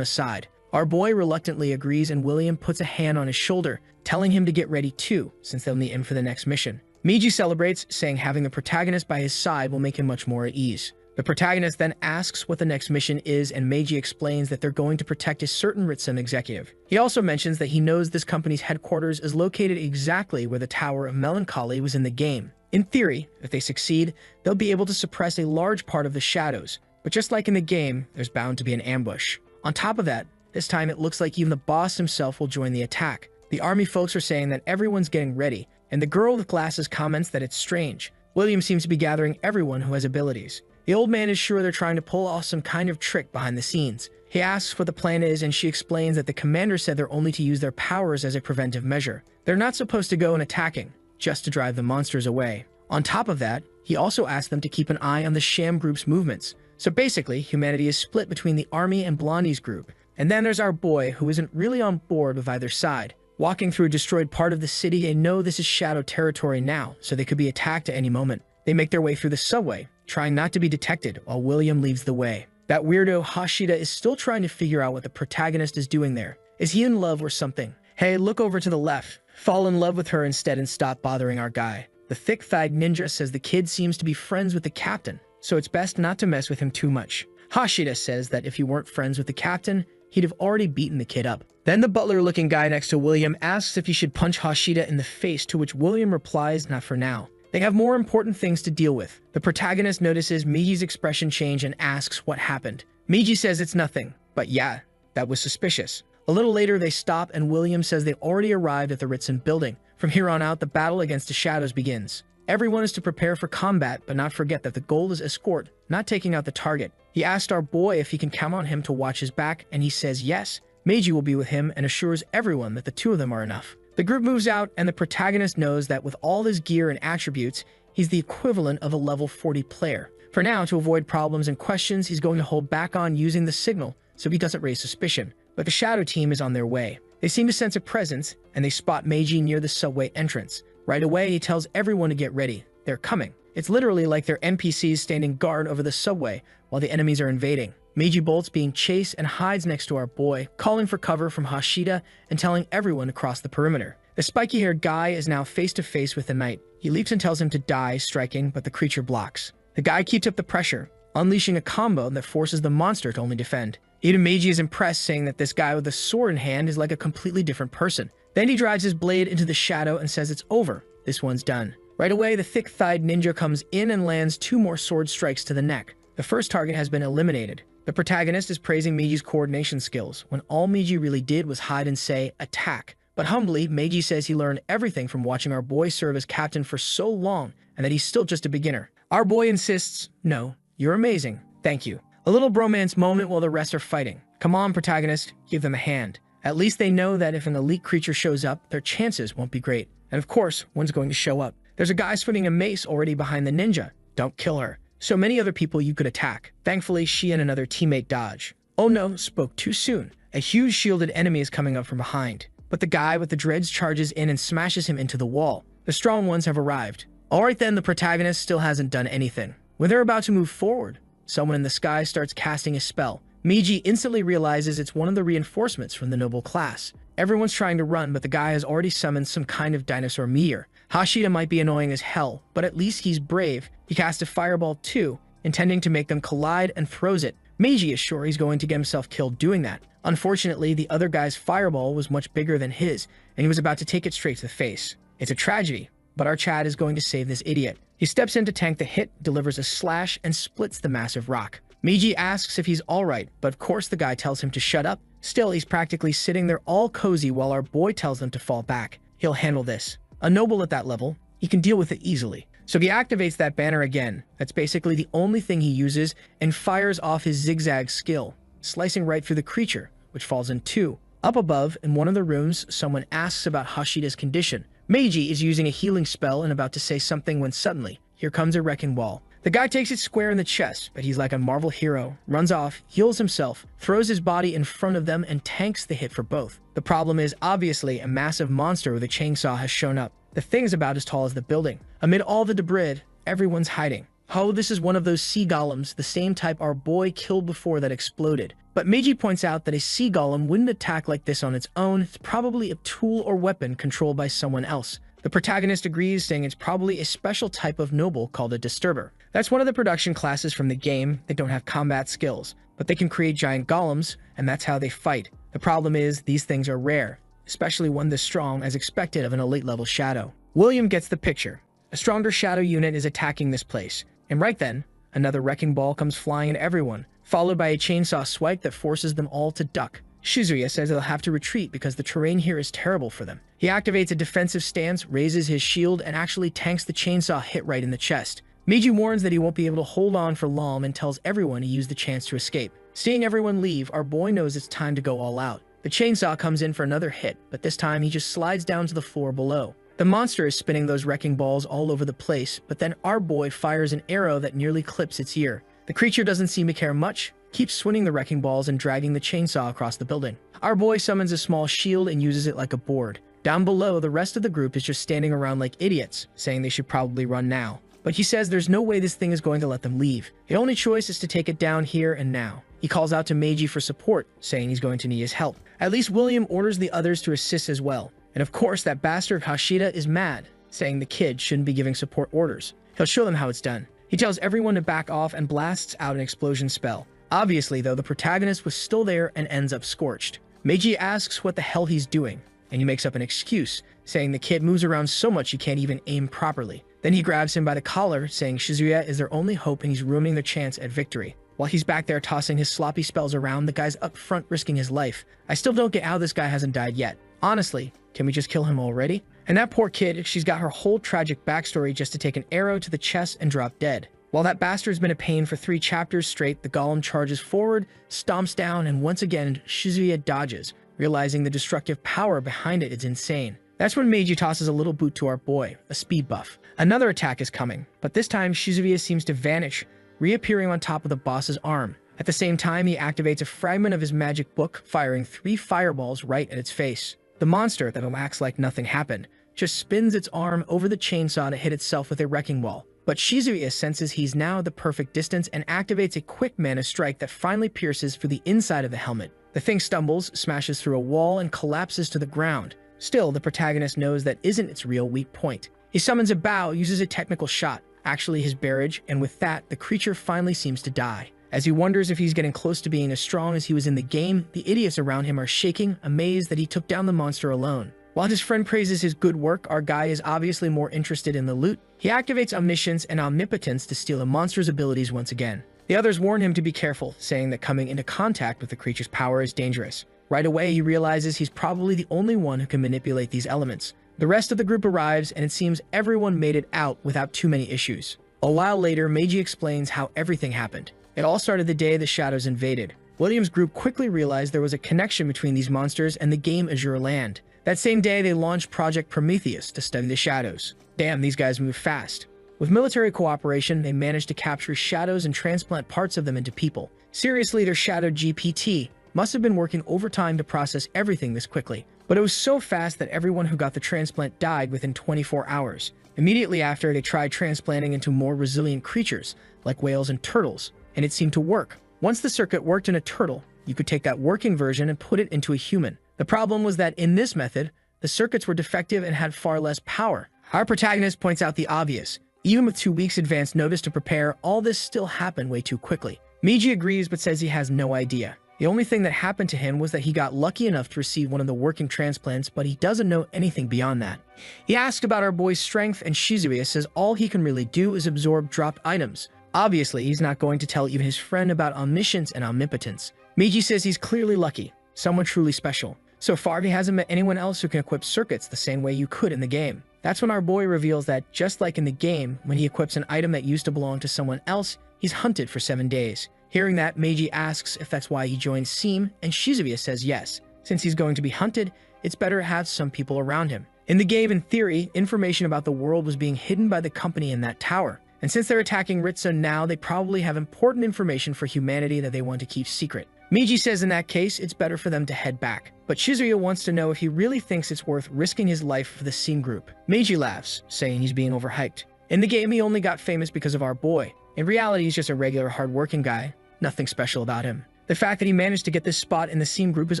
aside. Our boy reluctantly agrees, and William puts a hand on his shoulder, telling him to get ready too, since they'll need him for the next mission. Meiji celebrates, saying having the protagonist by his side will make him much more at ease. The protagonist then asks what the next mission is, and Meiji explains that they're going to protect a certain Ritsun executive. He also mentions that he knows this company's headquarters is located exactly where the Tower of Melancholy was in the game. In theory, if they succeed, they'll be able to suppress a large part of the shadows, but just like in the game, there's bound to be an ambush. On top of that, this time it looks like even the boss himself will join the attack. The army folks are saying that everyone's getting ready, and the girl with glasses comments that it's strange. William seems to be gathering everyone who has abilities. The old man is sure they're trying to pull off some kind of trick behind the scenes. He asks what the plan is, and she explains that the commander said they're only to use their powers as a preventive measure. They're not supposed to go in attacking, just to drive the monsters away. On top of that, he also asked them to keep an eye on the Sham group's movements. So basically, humanity is split between the army and Blondie's group. And then there's our boy, who isn't really on board with either side. Walking through a destroyed part of the city, they know this is Shadow territory now, so they could be attacked at any moment. They make their way through the subway, trying not to be detected while William leads the way. That weirdo Hashida is still trying to figure out what the protagonist is doing there. Is he in love or something? Hey, look over to the left. Fall in love with her instead and stop bothering our guy. The thick-thighed ninja says the kid seems to be friends with the captain, so it's best not to mess with him too much. Hashida says that if he weren't friends with the captain, he'd have already beaten the kid up. Then the butler-looking guy next to William asks if he should punch Hashida in the face, to which William replies, not for now. They have more important things to deal with. The protagonist notices Meiji's expression change and asks what happened. Meiji says it's nothing, but yeah, that was suspicious. A little later, they stop and William says they've already arrived at the Ritsun building. From here on out, the battle against the shadows begins. Everyone is to prepare for combat, but not forget that the goal is escort, not taking out the target. He asked our boy if he can count on him to watch his back, and he says yes. Meiji will be with him and assures everyone that the two of them are enough. The group moves out, and the protagonist knows that with all his gear and attributes, he's the equivalent of a level 40 player. For now, to avoid problems and questions, he's going to hold back on using the signal so he doesn't raise suspicion. But the shadow team is on their way. They seem to sense a presence, and they spot Meiji near the subway entrance. Right away, he tells everyone to get ready. They're coming. It's literally like they're NPCs standing guard over the subway while the enemies are invading. Meiji bolts being chased and hides next to our boy, calling for cover from Hashida and telling everyone to cross the perimeter. The spiky-haired guy is now face-to-face with the knight. He leaps and tells him to die, striking, but the creature blocks. The guy keeps up the pressure, unleashing a combo that forces the monster to only defend. Even Meiji is impressed, saying that this guy with a sword in hand is like a completely different person. Then he drives his blade into the shadow and says it's over. This one's done. Right away, the thick-thighed ninja comes in and lands 2 more sword strikes to the neck. The first target has been eliminated. The protagonist is praising Meiji's coordination skills, when all Meiji really did was hide and say, attack. But humbly, Meiji says he learned everything from watching our boy serve as captain for so long, and that he's still just a beginner. Our boy insists, no, you're amazing, thank you. A little bromance moment while the rest are fighting. Come on, protagonist, give them a hand. At least they know that if an elite creature shows up, their chances won't be great. And of course, one's going to show up. There's a guy swinging a mace already behind the ninja. Don't kill her. So many other people you could attack. Thankfully, she and another teammate dodge. Oh no, spoke too soon. A huge shielded enemy is coming up from behind. But the guy with the dreads charges in and smashes him into the wall. The strong ones have arrived. Alright then, the protagonist still hasn't done anything. When they're about to move forward, someone in the sky starts casting a spell. Meiji instantly realizes it's one of the reinforcements from the noble class. Everyone's trying to run, but the guy has already summoned some kind of dinosaur meteor. Hashida might be annoying as hell, but at least he's brave. He casts a fireball too, intending to make them collide, and throws it. Meiji is sure he's going to get himself killed doing that. Unfortunately, the other guy's fireball was much bigger than his, and he was about to take it straight to the face. It's a tragedy, but our Chad is going to save this idiot. He steps in to tank the hit, delivers a slash, and splits the massive rock. Meiji asks if he's alright, but of course the guy tells him to shut up. Still, he's practically sitting there all cozy while our boy tells them to fall back. He'll handle this. A noble at that level, he can deal with it easily. So he activates that banner again. That's basically the only thing he uses, and fires off his zigzag skill. slicing right through the creature, which falls in two. Up above, in one of the rooms, someone asks about Hashida's condition. Meiji is using a healing spell and about to say something when suddenly, here comes a wrecking ball. The guy takes it square in the chest, but he's like a Marvel hero, runs off, heals himself, throws his body in front of them, and tanks the hit for both. The problem is, obviously, a massive monster with a chainsaw has shown up. The thing's about as tall as the building. Amid all the debris, everyone's hiding. Oh, this is one of those sea golems, the same type our boy killed before that exploded. But Meiji points out that a sea golem wouldn't attack like this on its own. It's probably a tool or weapon controlled by someone else. The protagonist agrees, saying it's probably a special type of noble called a disturber. That's one of the production classes from the game. They don't have combat skills, but they can create giant golems, and that's how they fight. The problem is, these things are rare, especially one this strong as expected of an elite level shadow. William gets the picture. A stronger shadow unit is attacking this place, and right then, another wrecking ball comes flying at everyone, followed by a chainsaw swipe that forces them all to duck. Shizuya says they'll have to retreat because the terrain here is terrible for them. He activates a defensive stance, raises his shield, and actually tanks the chainsaw hit right in the chest. Meiji warns that he won't be able to hold on for long and tells everyone to use the chance to escape. Seeing everyone leave, our boy knows it's time to go all out. The chainsaw comes in for another hit, but this time he just slides down to the floor below. The monster is spinning those wrecking balls all over the place, but then our boy fires an arrow that nearly clips its ear. The creature doesn't seem to care much, keeps swinging the wrecking balls and dragging the chainsaw across the building. Our boy summons a small shield and uses it like a board. Down below, the rest of the group is just standing around like idiots, saying they should probably run now. But he says there's no way this thing is going to let them leave. The only choice is to take it down here and now. He calls out to Meiji for support, saying he's going to need his help. At least William orders the others to assist as well. And of course, that bastard Hashida is mad, saying the kid shouldn't be giving support orders. He'll show them how it's done. He tells everyone to back off and blasts out an explosion spell. Obviously, though, the protagonist was still there and ends up scorched. Meiji asks what the hell he's doing, and he makes up an excuse, saying the kid moves around so much he can't even aim properly. Then he grabs him by the collar, saying Shizuya is their only hope and he's ruining their chance at victory. While he's back there tossing his sloppy spells around, the guy's up front risking his life. I still don't get how this guy hasn't died yet. Honestly, can we just kill him already? And that poor kid, she's got her whole tragic backstory just to take an arrow to the chest and drop dead. While that bastard's been a pain for 3 chapters straight, the golem charges forward, stomps down, and once again, Shizuya dodges, realizing the destructive power behind it is insane. That's when Meiji tosses a little boot to our boy, a speed buff. Another attack is coming, but this time Shizuya seems to vanish, reappearing on top of the boss's arm. At the same time, he activates a fragment of his magic book, firing 3 fireballs right at its face. The monster, that acts like nothing happened, just spins its arm over the chainsaw to hit itself with a wrecking ball. But Shizuya senses he's now the perfect distance and activates a quick mana strike that finally pierces through the inside of the helmet. The thing stumbles, smashes through a wall, and collapses to the ground. Still, the protagonist knows that isn't its real weak point. He summons a bow, uses a technical shot, actually his barrage, and with that, the creature finally seems to die. As he wonders if he's getting close to being as strong as he was in the game, the idiots around him are shaking, amazed that he took down the monster alone. While his friend praises his good work, our guy is obviously more interested in the loot. He activates omniscience and omnipotence to steal the monster's abilities once again. The others warn him to be careful, saying that coming into contact with the creature's power is dangerous. Right away, he realizes he's probably the only one who can manipulate these elements. The rest of the group arrives, and it seems everyone made it out without too many issues. A while later, Meiji explains how everything happened. It all started the day the shadows invaded. William's group quickly realized there was a connection between these monsters and the game Azure Land. That same day, they launched Project Prometheus to study the shadows. Damn, these guys move fast. With military cooperation, they managed to capture shadows and transplant parts of them into people. Seriously, their shadow GPT must have been working overtime to process everything this quickly. But it was so fast that everyone who got the transplant died within 24 hours. Immediately after, they tried transplanting into more resilient creatures, like whales and turtles, and it seemed to work. Once the circuit worked in a turtle, you could take that working version and put it into a human. The problem was that in this method, the circuits were defective and had far less power. Our protagonist points out the obvious. Even with 2 weeks advance notice to prepare, all this still happened way too quickly. Meiji agrees but says he has no idea. The only thing that happened to him was that he got lucky enough to receive one of the working transplants, but he doesn't know anything beyond that. He asks about our boy's strength, and Shizuya says all he can really do is absorb dropped items. Obviously, he's not going to tell even his friend about omniscience and omnipotence. Meiji says he's clearly lucky, someone truly special. So far, he hasn't met anyone else who can equip circuits the same way you could in the game. That's when our boy reveals that, just like in the game, when he equips an item that used to belong to someone else, he's hunted for 7 days. Hearing that, Meiji asks if that's why he joined SEAM, and Shizuya says yes. Since he's going to be hunted, it's better to have some people around him. In the game, in theory, information about the world was being hidden by the company in that tower. And since they're attacking Ritsu now, they probably have important information for humanity that they want to keep secret. Meiji says in that case, it's better for them to head back. But Shizuya wants to know if he really thinks it's worth risking his life for the SEAM group. Meiji laughs, saying he's being overhyped. In the game, he only got famous because of our boy. In reality, he's just a regular hard-working guy. Nothing special about him. The fact that he managed to get this spot in the SEAM group is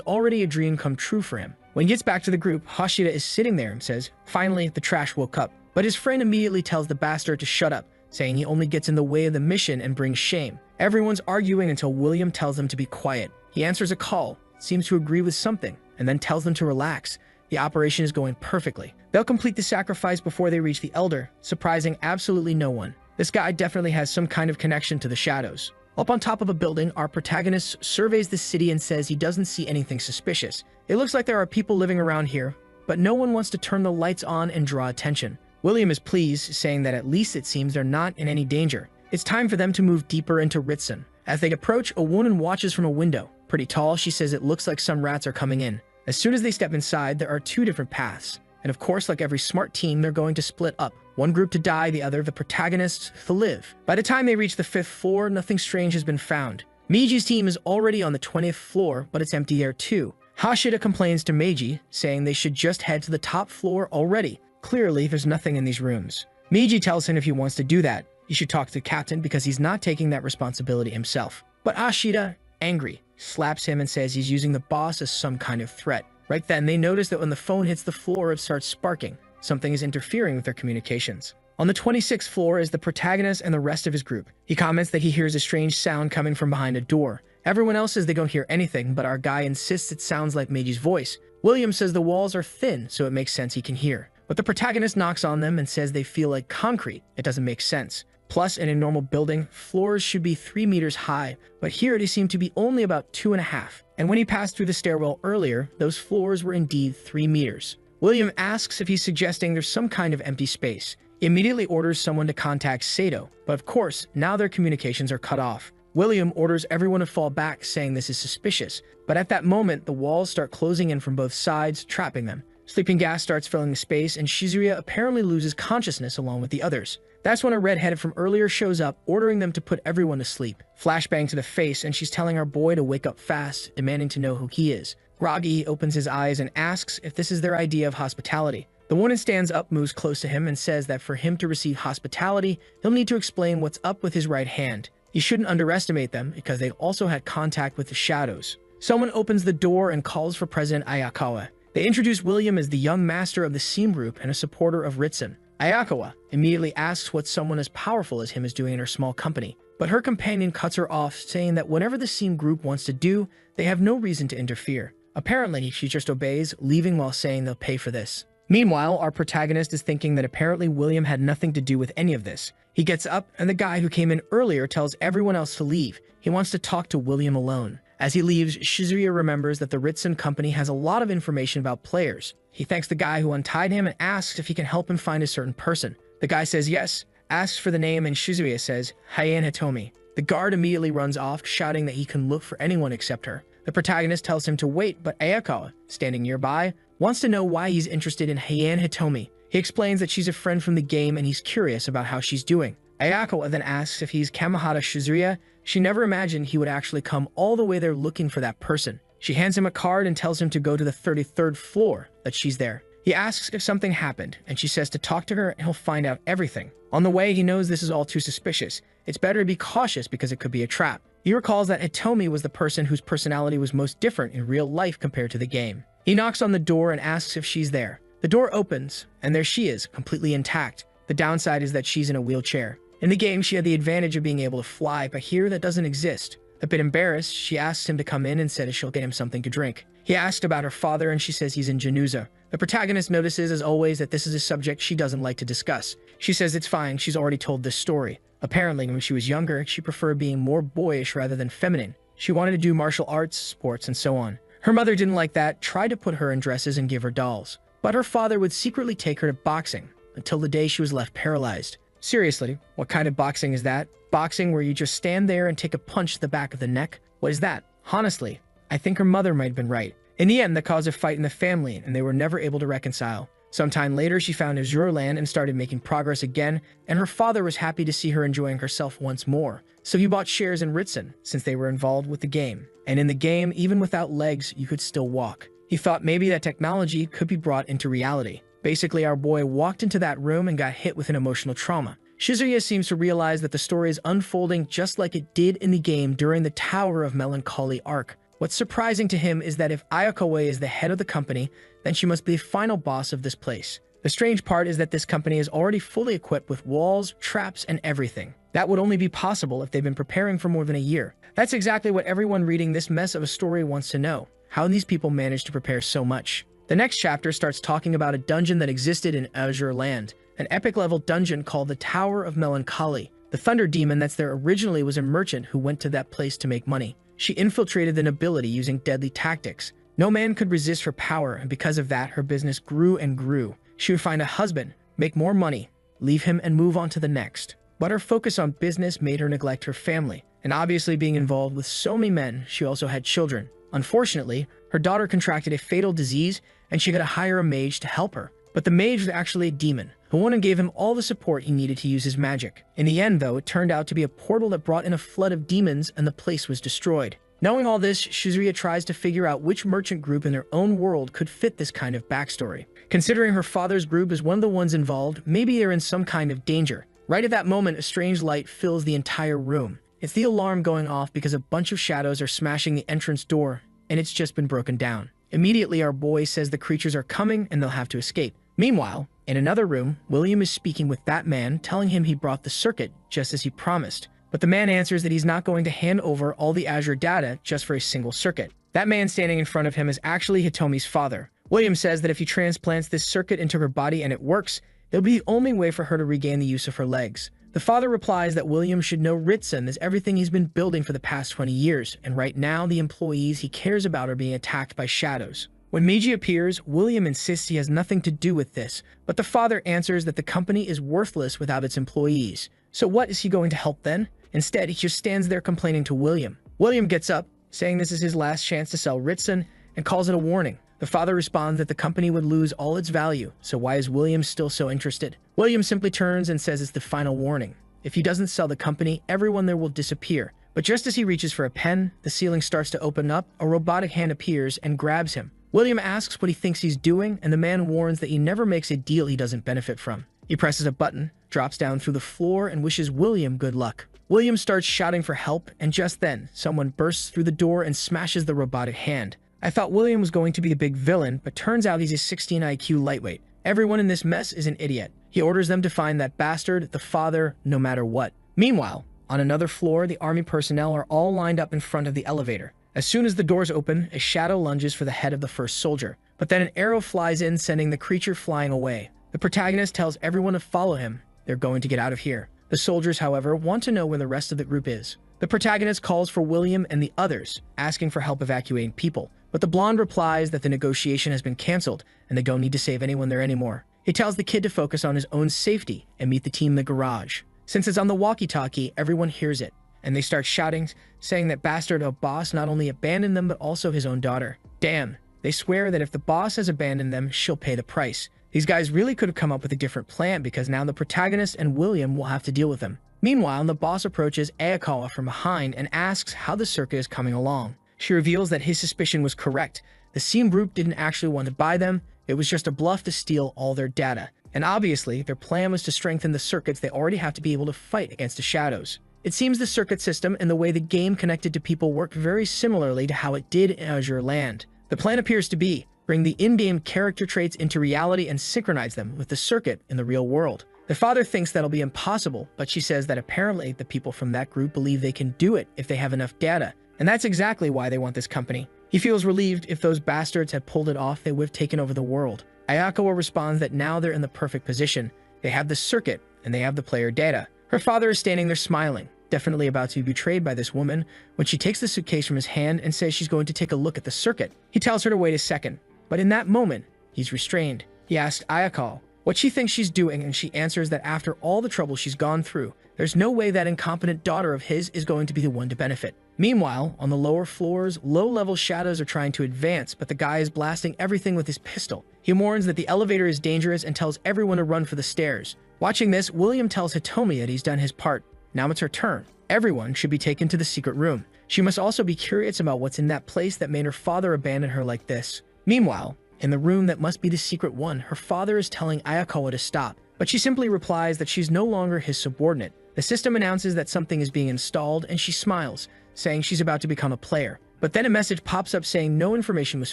already a dream come true for him. When he gets back to the group, Hashida is sitting there and says, finally, the trash woke up. But his friend immediately tells the bastard to shut up, saying he only gets in the way of the mission and brings shame. Everyone's arguing until William tells them to be quiet. He answers a call, seems to agree with something, and then tells them to relax. The operation is going perfectly. They'll complete the sacrifice before they reach the Elder, surprising absolutely no one. This guy definitely has some kind of connection to the shadows. Up on top of a building, our protagonist surveys the city and says he doesn't see anything suspicious. It looks like there are people living around here, but no one wants to turn the lights on and draw attention. William is pleased, saying that at least it seems they're not in any danger. It's time for them to move deeper into Ritsun. As they approach, a woman watches from a window. Pretty tall, she says it looks like some rats are coming in. As soon as they step inside, there are two different paths. And of course, like every smart team, they're going to split up. One group to die, the other, the protagonists, to live. By the time they reach the 5th floor, nothing strange has been found. Meiji's team is already on the 20th floor, but it's empty there too. Hashida complains to Meiji, saying they should just head to the top floor already. Clearly, there's nothing in these rooms. Meiji tells him if he wants to do that, he should talk to the captain because he's not taking that responsibility himself. But Hashida, angry, slaps him and says he's using the boss as some kind of threat. Right then, they notice that when the phone hits the floor, it starts sparking. Something is interfering with their communications. On the 26th floor is the protagonist and the rest of his group. He comments that he hears a strange sound coming from behind a door. Everyone else says they don't hear anything, but our guy insists it sounds like Meiji's voice. William says the walls are thin, so it makes sense he can hear. But the protagonist knocks on them and says they feel like concrete. It doesn't make sense. Plus, in a normal building, floors should be 3 meters high, but here they seem to be only about 2.5. And when he passed through the stairwell earlier, those floors were indeed 3 meters. William asks if he's suggesting there's some kind of empty space. He immediately orders someone to contact Sato, but of course, now their communications are cut off. William orders everyone to fall back, saying this is suspicious, but at that moment, the walls start closing in from both sides, trapping them. Sleeping gas starts filling the space, and Shizuya apparently loses consciousness along with the others. That's when a redhead from earlier shows up, ordering them to put everyone to sleep. Flashbang to the face, and she's telling our boy to wake up fast, demanding to know who he is. Groggy opens his eyes and asks if this is their idea of hospitality. The woman stands up, moves close to him, and says that for him to receive hospitality, he'll need to explain what's up with his right hand. He shouldn't underestimate them, because they've also had contact with the shadows. Someone opens the door and calls for President Ayakawa. They introduce William as the young master of the SEAM group and a supporter of Ritsun. Ayakawa immediately asks what someone as powerful as him is doing in her small company, but her companion cuts her off, saying that whatever the SEAM group wants to do, they have no reason to interfere. Apparently, she just obeys, leaving while saying they'll pay for this. Meanwhile, our protagonist is thinking that apparently William had nothing to do with any of this. He gets up, and the guy who came in earlier tells everyone else to leave. He wants to talk to William alone. As he leaves, Shizuya remembers that the Ritsun company has a lot of information about players. He thanks the guy who untied him and asks if he can help him find a certain person. The guy says yes, asks for the name, and Shizuya says, Heian Hitomi. The guard immediately runs off, shouting that he can look for anyone except her. The protagonist tells him to wait, but Ayakawa, standing nearby, wants to know why he's interested in Heian Hitomi. He explains that she's a friend from the game and he's curious about how she's doing. Ayakawa then asks if he's Kamehara Shizuya. She never imagined he would actually come all the way there looking for that person. She hands him a card and tells him to go to the 33rd floor, that she's there. He asks if something happened, and she says to talk to her and he'll find out everything. On the way, he knows this is all too suspicious. It's better to be cautious because it could be a trap. He recalls that Hitomi was the person whose personality was most different in real life compared to the game. He knocks on the door and asks if she's there. The door opens, and there she is, completely intact. The downside is that she's in a wheelchair. In the game, she had the advantage of being able to fly, but here that doesn't exist. A bit embarrassed, she asks him to come in and says she'll get him something to drink. He asked about her father and she says he's in Januza. The protagonist notices, as always, that this is a subject she doesn't like to discuss. She says it's fine, she's already told this story. Apparently, when she was younger, she preferred being more boyish rather than feminine. She wanted to do martial arts, sports, and so on. Her mother didn't like that, tried to put her in dresses and give her dolls. But her father would secretly take her to boxing, until the day she was left paralyzed. Seriously, what kind of boxing is that? Boxing where you just stand there and take a punch to the back of the neck? What is that? Honestly, I think her mother might have been right. In the end, that caused a fight in the family, and they were never able to reconcile. Sometime later, she found Asura land and started making progress again, and her father was happy to see her enjoying herself once more. So he bought shares in Ritsun, since they were involved with the game. And in the game, even without legs, you could still walk. He thought maybe that technology could be brought into reality. Basically, our boy walked into that room and got hit with an emotional trauma. Shizuya seems to realize that the story is unfolding just like it did in the game during the Tower of Melancholy arc. What's surprising to him is that if Ayakawa is the head of the company, then she must be the final boss of this place. The strange part is that this company is already fully equipped with walls, traps, and everything. That would only be possible if they've been preparing for more than a year. That's exactly what everyone reading this mess of a story wants to know. How these people managed to prepare so much. The next chapter starts talking about a dungeon that existed in Azure Land, an epic-level dungeon called the Tower of Melancholy. The Thunder Demon that's there originally was a merchant who went to that place to make money. She infiltrated the nobility using deadly tactics. No man could resist her power, and because of that, her business grew and grew. She would find a husband, make more money, leave him, and move on to the next. But her focus on business made her neglect her family, and obviously being involved with so many men, she also had children. Unfortunately, her daughter contracted a fatal disease, and she had to hire a mage to help her. But the mage was actually a demon, who went and gave him all the support he needed to use his magic. In the end, though, it turned out to be a portal that brought in a flood of demons, and the place was destroyed. Knowing all this, Shizuya tries to figure out which merchant group in their own world could fit this kind of backstory. Considering her father's group is one of the ones involved, maybe they're in some kind of danger. Right at that moment, a strange light fills the entire room. It's the alarm going off because a bunch of shadows are smashing the entrance door, and it's just been broken down. Immediately, our boy says the creatures are coming and they'll have to escape. Meanwhile, in another room, William is speaking with that man, telling him he brought the circuit, just as he promised. But the man answers that he's not going to hand over all the Azure data just for a single circuit. That man standing in front of him is actually Hitomi's father. William says that if he transplants this circuit into her body and it works, it'll be the only way for her to regain the use of her legs. The father replies that William should know Ritsun is everything he's been building for the past 20 years, and right now the employees he cares about are being attacked by shadows. When Meiji appears, William insists he has nothing to do with this, but the father answers that the company is worthless without its employees. So what is he going to help then? Instead, he just stands there complaining to William. William gets up, saying this is his last chance to sell Ritsun, and calls it a warning. The father responds that the company would lose all its value, so why is William still so interested? William simply turns and says it's the final warning. If he doesn't sell the company, everyone there will disappear. But just as he reaches for a pen, the ceiling starts to open up, a robotic hand appears and grabs him. William asks what he thinks he's doing, and the man warns that he never makes a deal he doesn't benefit from. He presses a button, drops down through the floor, and wishes William good luck. William starts shouting for help, and just then, someone bursts through the door and smashes the robotic hand. I thought William was going to be a big villain, but turns out he's a 16 IQ lightweight. Everyone in this mess is an idiot. He orders them to find that bastard, the father, no matter what. Meanwhile, on another floor, the army personnel are all lined up in front of the elevator. As soon as the doors open, a shadow lunges for the head of the first soldier. But then an arrow flies in, sending the creature flying away. The protagonist tells everyone to follow him. They're going to get out of here. The soldiers, however, want to know where the rest of the group is. The protagonist calls for William and the others, asking for help evacuating people. But the blonde replies that the negotiation has been canceled and they don't need to save anyone there anymore. He tells the kid to focus on his own safety and meet the team in the garage. Since it's on the walkie-talkie, everyone hears it, and they start shouting, saying that bastard of boss not only abandoned them but also his own daughter. Damn, they swear that if the boss has abandoned them, she'll pay the price. These guys really could have come up with a different plan because now the protagonist and William will have to deal with them. Meanwhile, the boss approaches Ayakawa from behind and asks how the circuit is coming along. She reveals that his suspicion was correct. The Seam group didn't actually want to buy them, it was just a bluff to steal all their data. And obviously, their plan was to strengthen the circuits they already have to be able to fight against the shadows. It seems the circuit system and the way the game connected to people worked very similarly to how it did in Azure Land. The plan appears to be, bring the in-game character traits into reality and synchronize them with the circuit in the real world. The father thinks that'll be impossible, but she says that apparently the people from that group believe they can do it if they have enough data. And that's exactly why they want this company. He feels relieved if those bastards had pulled it off, they would have taken over the world. Ayakawa responds that now they're in the perfect position. They have the circuit, and they have the player data. Her father is standing there smiling, definitely about to be betrayed by this woman, when she takes the suitcase from his hand and says she's going to take a look at the circuit. He tells her to wait a second, but in that moment, he's restrained. He asks Ayakawa what she thinks she's doing, and she answers that after all the trouble she's gone through, there's no way that incompetent daughter of his is going to be the one to benefit. Meanwhile, on the lower floors, low-level shadows are trying to advance, but the guy is blasting everything with his pistol. He warns that the elevator is dangerous and tells everyone to run for the stairs. Watching this, William tells Hitomi that he's done his part. Now it's her turn. Everyone should be taken to the secret room. She must also be curious about what's in that place that made her father abandon her like this. Meanwhile, in the room that must be the secret one, her father is telling Ayakawa to stop, but she simply replies that she's no longer his subordinate. The system announces that something is being installed, and she smiles, saying she's about to become a player. But then a message pops up saying no information was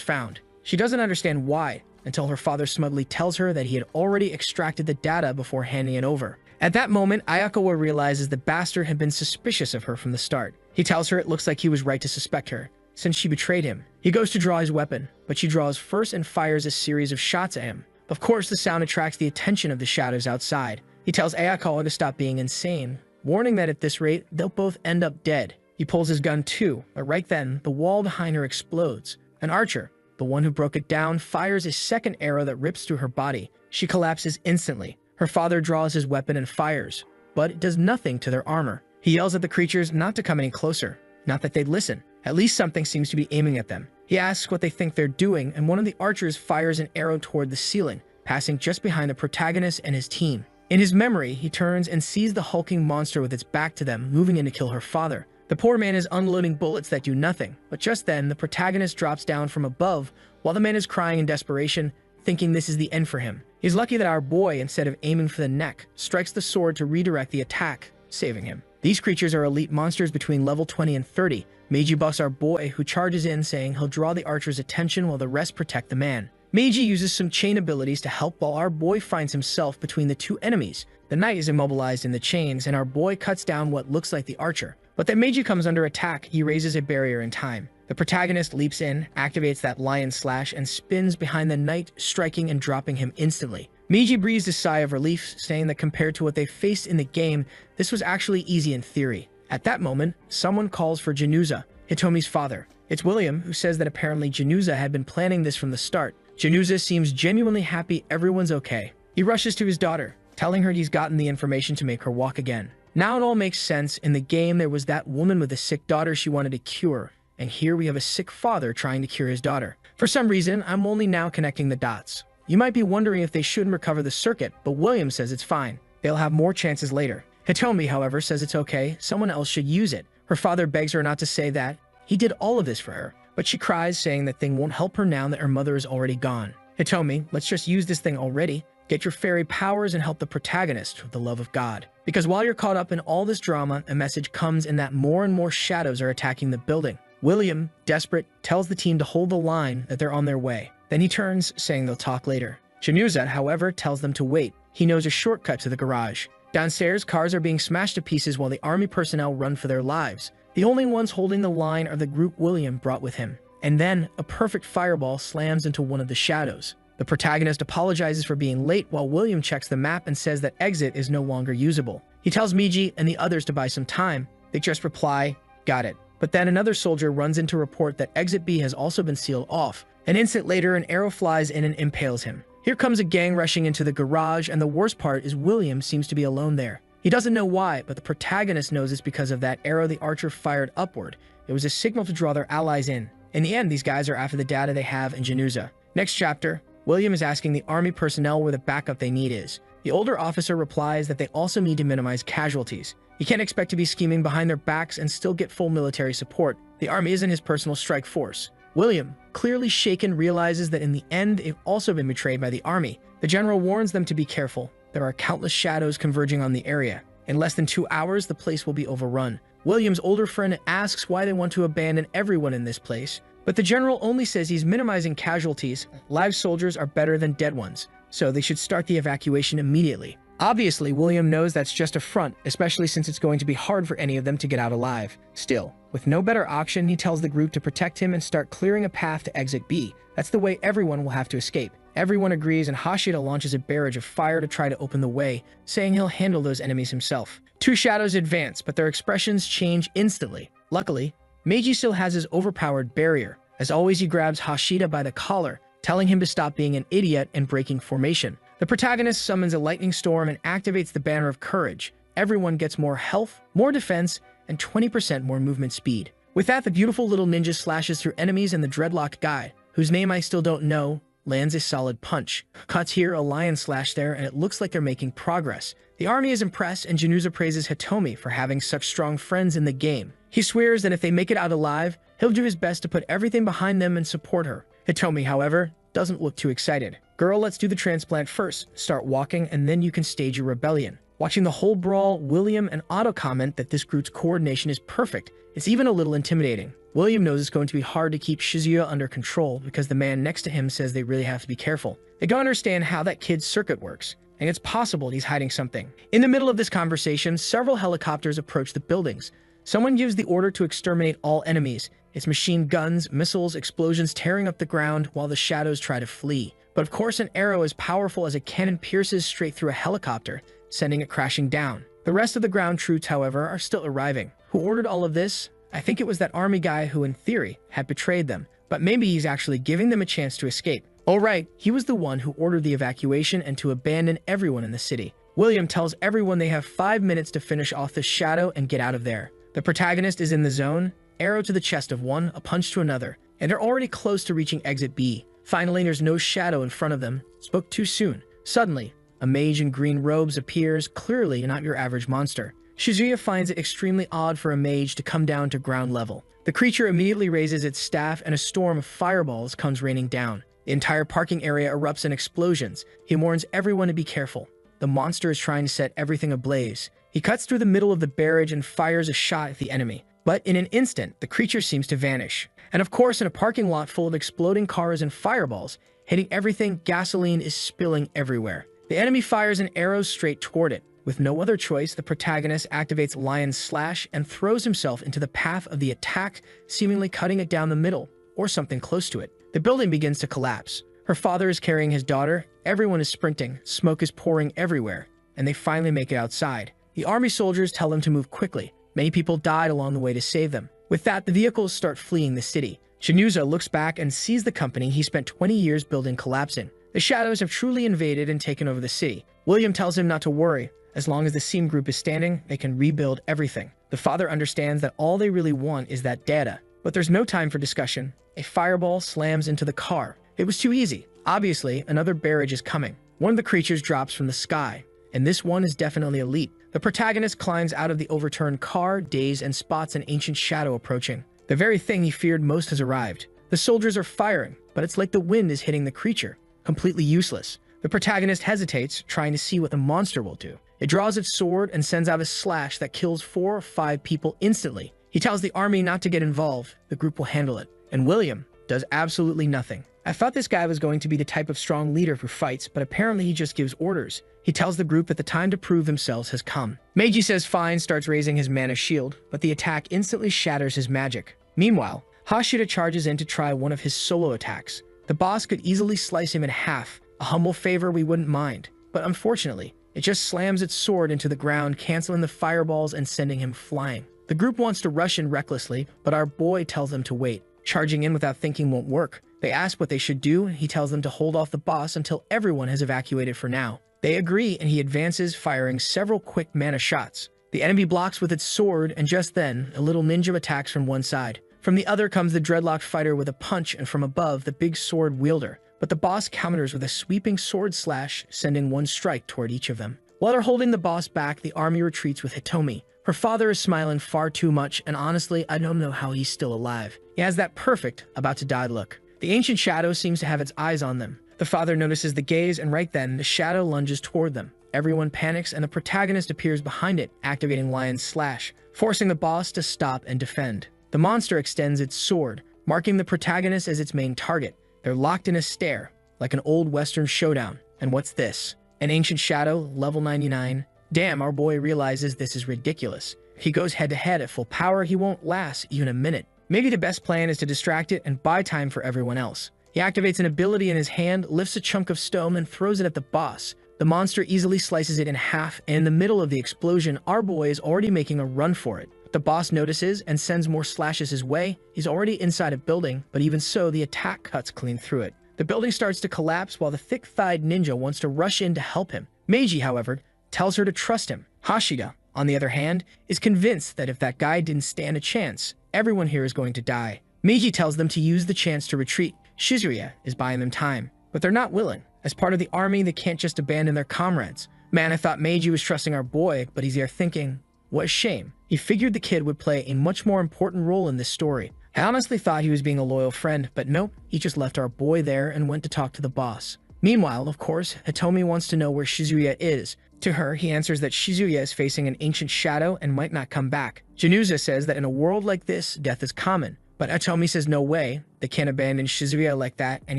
found. She doesn't understand why, until her father smugly tells her that he had already extracted the data before handing it over. At that moment, Ayakawa realizes the bastard had been suspicious of her from the start. He tells her it looks like he was right to suspect her, since she betrayed him. He goes to draw his weapon, but she draws first and fires a series of shots at him. Of course, the sound attracts the attention of the shadows outside. He tells Ayakawa to stop being insane, warning that at this rate, they'll both end up dead. He pulls his gun too, but right then, the wall behind her explodes. An archer, the one who broke it down, fires a second arrow that rips through her body. She collapses instantly. Her father draws his weapon and fires, but it does nothing to their armor. He yells at the creatures not to come any closer, not that they'd listen. At least something seems to be aiming at them. He asks what they think they're doing, and one of the archers fires an arrow toward the ceiling, passing just behind the protagonist and his team. In his memory, he turns and sees the hulking monster with its back to them, moving in to kill her father. The poor man is unloading bullets that do nothing, but just then, the protagonist drops down from above, while the man is crying in desperation, thinking this is the end for him. He's lucky that our boy, instead of aiming for the neck, strikes the sword to redirect the attack, saving him. These creatures are elite monsters between level 20 and 30. Meiji buffs our boy, who charges in, saying he'll draw the archer's attention while the rest protect the man. Meiji uses some chain abilities to help while our boy finds himself between the two enemies. The knight is immobilized in the chains, and our boy cuts down what looks like the archer. But then Meiji comes under attack. He raises a barrier in time. The protagonist leaps in, activates that lion slash, and spins behind the knight, striking and dropping him instantly. Meiji breathes a sigh of relief, saying that compared to what they faced in the game, this was actually easy in theory. At that moment, someone calls for Januza, Hitomi's father. It's William, who says that apparently Januza had been planning this from the start. Januza seems genuinely happy everyone's okay. He rushes to his daughter, telling her he's gotten the information to make her walk again. Now it all makes sense. In the game, there was that woman with a sick daughter she wanted to cure, and here we have a sick father trying to cure his daughter. For some reason, I'm only now connecting the dots. You might be wondering if they shouldn't recover the circuit, but William says it's fine. They'll have more chances later. Hitomi, however, says it's okay. Someone else should use it. Her father begs her not to say that. He did all of this for her, but she cries, saying that thing won't help her now that her mother is already gone. Hitomi, let's just use this thing already. Get your fairy powers and help the protagonist with the love of God. Because while you're caught up in all this drama, a message comes in that more and more shadows are attacking the building. William, desperate, tells the team to hold the line, that they're on their way. Then he turns, saying they'll talk later. Januza, however, tells them to wait. He knows a shortcut to the garage. Downstairs, cars are being smashed to pieces while the army personnel run for their lives. The only ones holding the line are the group William brought with him. And then, a perfect fireball slams into one of the shadows. The protagonist apologizes for being late while William checks the map and says that exit is no longer usable. He tells Meiji and the others to buy some time. They just reply, got it. But then another soldier runs in to report that exit B has also been sealed off. An instant later, an arrow flies in and impales him. Here comes a gang rushing into the garage, and the worst part is William seems to be alone there. He doesn't know why, but the protagonist knows it's because of that arrow the archer fired upward. It was a signal to draw their allies in. In the end, these guys are after the data they have in Januza. Next chapter, William is asking the army personnel where the backup they need is. The older officer replies that they also need to minimize casualties. He can't expect to be scheming behind their backs and still get full military support. The army isn't his personal strike force. William, clearly shaken, realizes that in the end, they've also been betrayed by the army. The general warns them to be careful. There are countless shadows converging on the area. In less than 2 hours, the place will be overrun. William's older friend asks why they want to abandon everyone in this place, but the general only says he's minimizing casualties. Live soldiers are better than dead ones, so they should start the evacuation immediately. Obviously, William knows that's just a front, especially since it's going to be hard for any of them to get out alive. Still, with no better option, he tells the group to protect him and start clearing a path to exit B. That's the way everyone will have to escape. Everyone agrees, and Hashida launches a barrage of fire to try to open the way, saying he'll handle those enemies himself. Two shadows advance, but their expressions change instantly. Luckily, Meiji still has his overpowered barrier. As always, he grabs Hashida by the collar, telling him to stop being an idiot and breaking formation. The protagonist summons a lightning storm and activates the banner of courage. Everyone gets more health, more defense, and 20% more movement speed. With that, the beautiful little ninja slashes through enemies, and the dreadlocked guy, whose name I still don't know, lands a solid punch. Cuts here, a lion slash there, and it looks like they're making progress. The army is impressed, and Januza praises Hitomi for having such strong friends in the game. He swears that if they make it out alive, he'll do his best to put everything behind them and support her. Hitomi, however, doesn't look too excited. Girl, let's do the transplant first. Start walking, and then you can stage your rebellion. Watching the whole brawl, William and Otto comment that this group's coordination is perfect. It's even a little intimidating. William knows it's going to be hard to keep Shizuya under control because the man next to him says they really have to be careful. They don't understand how that kid's circuit works, and it's possible he's hiding something. In the middle of this conversation, several helicopters approach the buildings. Someone gives the order to exterminate all enemies. It's machine guns, missiles, explosions tearing up the ground while the shadows try to flee. But of course, an arrow as powerful as a cannon pierces straight through a helicopter, sending it crashing down. The rest of the ground troops, however, are still arriving. Who ordered all of this? I think it was that army guy who, in theory, had betrayed them. But maybe he's actually giving them a chance to escape. Oh right, he was the one who ordered the evacuation and to abandon everyone in the city. William tells everyone they have 5 minutes to finish off the shadow and get out of there. The protagonist is in the zone, arrow to the chest of one, a punch to another, and they're already close to reaching exit B. Finally, there's no shadow in front of them. Spoke too soon. Suddenly, a mage in green robes appears, clearly not your average monster. Shizuya finds it extremely odd for a mage to come down to ground level. The creature immediately raises its staff and a storm of fireballs comes raining down. The entire parking area erupts in explosions. He warns everyone to be careful. The monster is trying to set everything ablaze. He cuts through the middle of the barrage and fires a shot at the enemy. But in an instant, the creature seems to vanish. And of course, in a parking lot full of exploding cars and fireballs, hitting everything, gasoline is spilling everywhere. The enemy fires an arrow straight toward it. With no other choice, the protagonist activates Lion Slash and throws himself into the path of the attack, seemingly cutting it down the middle, or something close to it. The building begins to collapse. Her father is carrying his daughter, everyone is sprinting, smoke is pouring everywhere, and they finally make it outside. The army soldiers tell them to move quickly. Many people died along the way to save them. With that, the vehicles start fleeing the city. Januza looks back and sees the company he spent 20 years building collapsing. The shadows have truly invaded and taken over the city. William tells him not to worry. As long as the Seam Group is standing, they can rebuild everything. The father understands that all they really want is that data. But there's no time for discussion. A fireball slams into the car. It was too easy. Obviously, another barrage is coming. One of the creatures drops from the sky, and this one is definitely a leap. The protagonist climbs out of the overturned car, dazed, and spots an ancient shadow approaching. The very thing he feared most has arrived. The soldiers are firing, but it's like the wind is hitting the creature. Completely useless. The protagonist hesitates, trying to see what the monster will do. It draws its sword and sends out a slash that kills 4 or 5 people instantly. He tells the army not to get involved. The group will handle it. And William does absolutely nothing. I thought this guy was going to be the type of strong leader who fights, but apparently he just gives orders. He tells the group that the time to prove themselves has come. Meiji says fine, starts raising his mana shield, but the attack instantly shatters his magic. Meanwhile, Hashira charges in to try one of his solo attacks. The boss could easily slice him in half, a humble favor we wouldn't mind. But unfortunately, it just slams its sword into the ground, canceling the fireballs and sending him flying. The group wants to rush in recklessly, but our boy tells them to wait. Charging in without thinking won't work. They ask what they should do, and he tells them to hold off the boss until everyone has evacuated for now. They agree, and he advances, firing several quick mana shots. The enemy blocks with its sword, and just then, a little ninja attacks from one side. From the other comes the dreadlocked fighter with a punch, and from above, the big sword wielder. But the boss counters with a sweeping sword slash, sending one strike toward each of them. While they're holding the boss back, the army retreats with Hitomi. Her father is smiling far too much, and honestly, I don't know how he's still alive. He has that perfect, about to die look. The ancient shadow seems to have its eyes on them. The father notices the gaze, and right then, the shadow lunges toward them. Everyone panics, and the protagonist appears behind it, activating Lion's Slash, forcing the boss to stop and defend. The monster extends its sword, marking the protagonist as its main target. They're locked in a stare, like an old Western showdown. And what's this? An ancient shadow, level 99? Damn, our boy realizes this is ridiculous. If he goes head-to-head at full power, he won't last even a minute. Maybe the best plan is to distract it and buy time for everyone else. He activates an ability in his hand, lifts a chunk of stone, and throws it at the boss. The monster easily slices it in half, and in the middle of the explosion, our boy is already making a run for it. The boss notices and sends more slashes his way. He's already inside a building, but even so, the attack cuts clean through it. The building starts to collapse while the thick-thighed ninja wants to rush in to help him. Meiji, however, tells her to trust him. Hashida, on the other hand, is convinced that if that guy didn't stand a chance, everyone here is going to die. Meiji tells them to use the chance to retreat. Shizuya is buying them time, but they're not willing. As part of the army, they can't just abandon their comrades. Man, I thought Meiji was trusting our boy, but he's here thinking, what a shame. He figured the kid would play a much more important role in this story. I honestly thought he was being a loyal friend, but nope, he just left our boy there and went to talk to the boss. Meanwhile, of course, Hitomi wants to know where Shizuya is. To her, he answers that Shizuya is facing an ancient shadow and might not come back. Januza says that in a world like this, death is common. But Hitomi says no way, they can't abandon Shizuya like that, and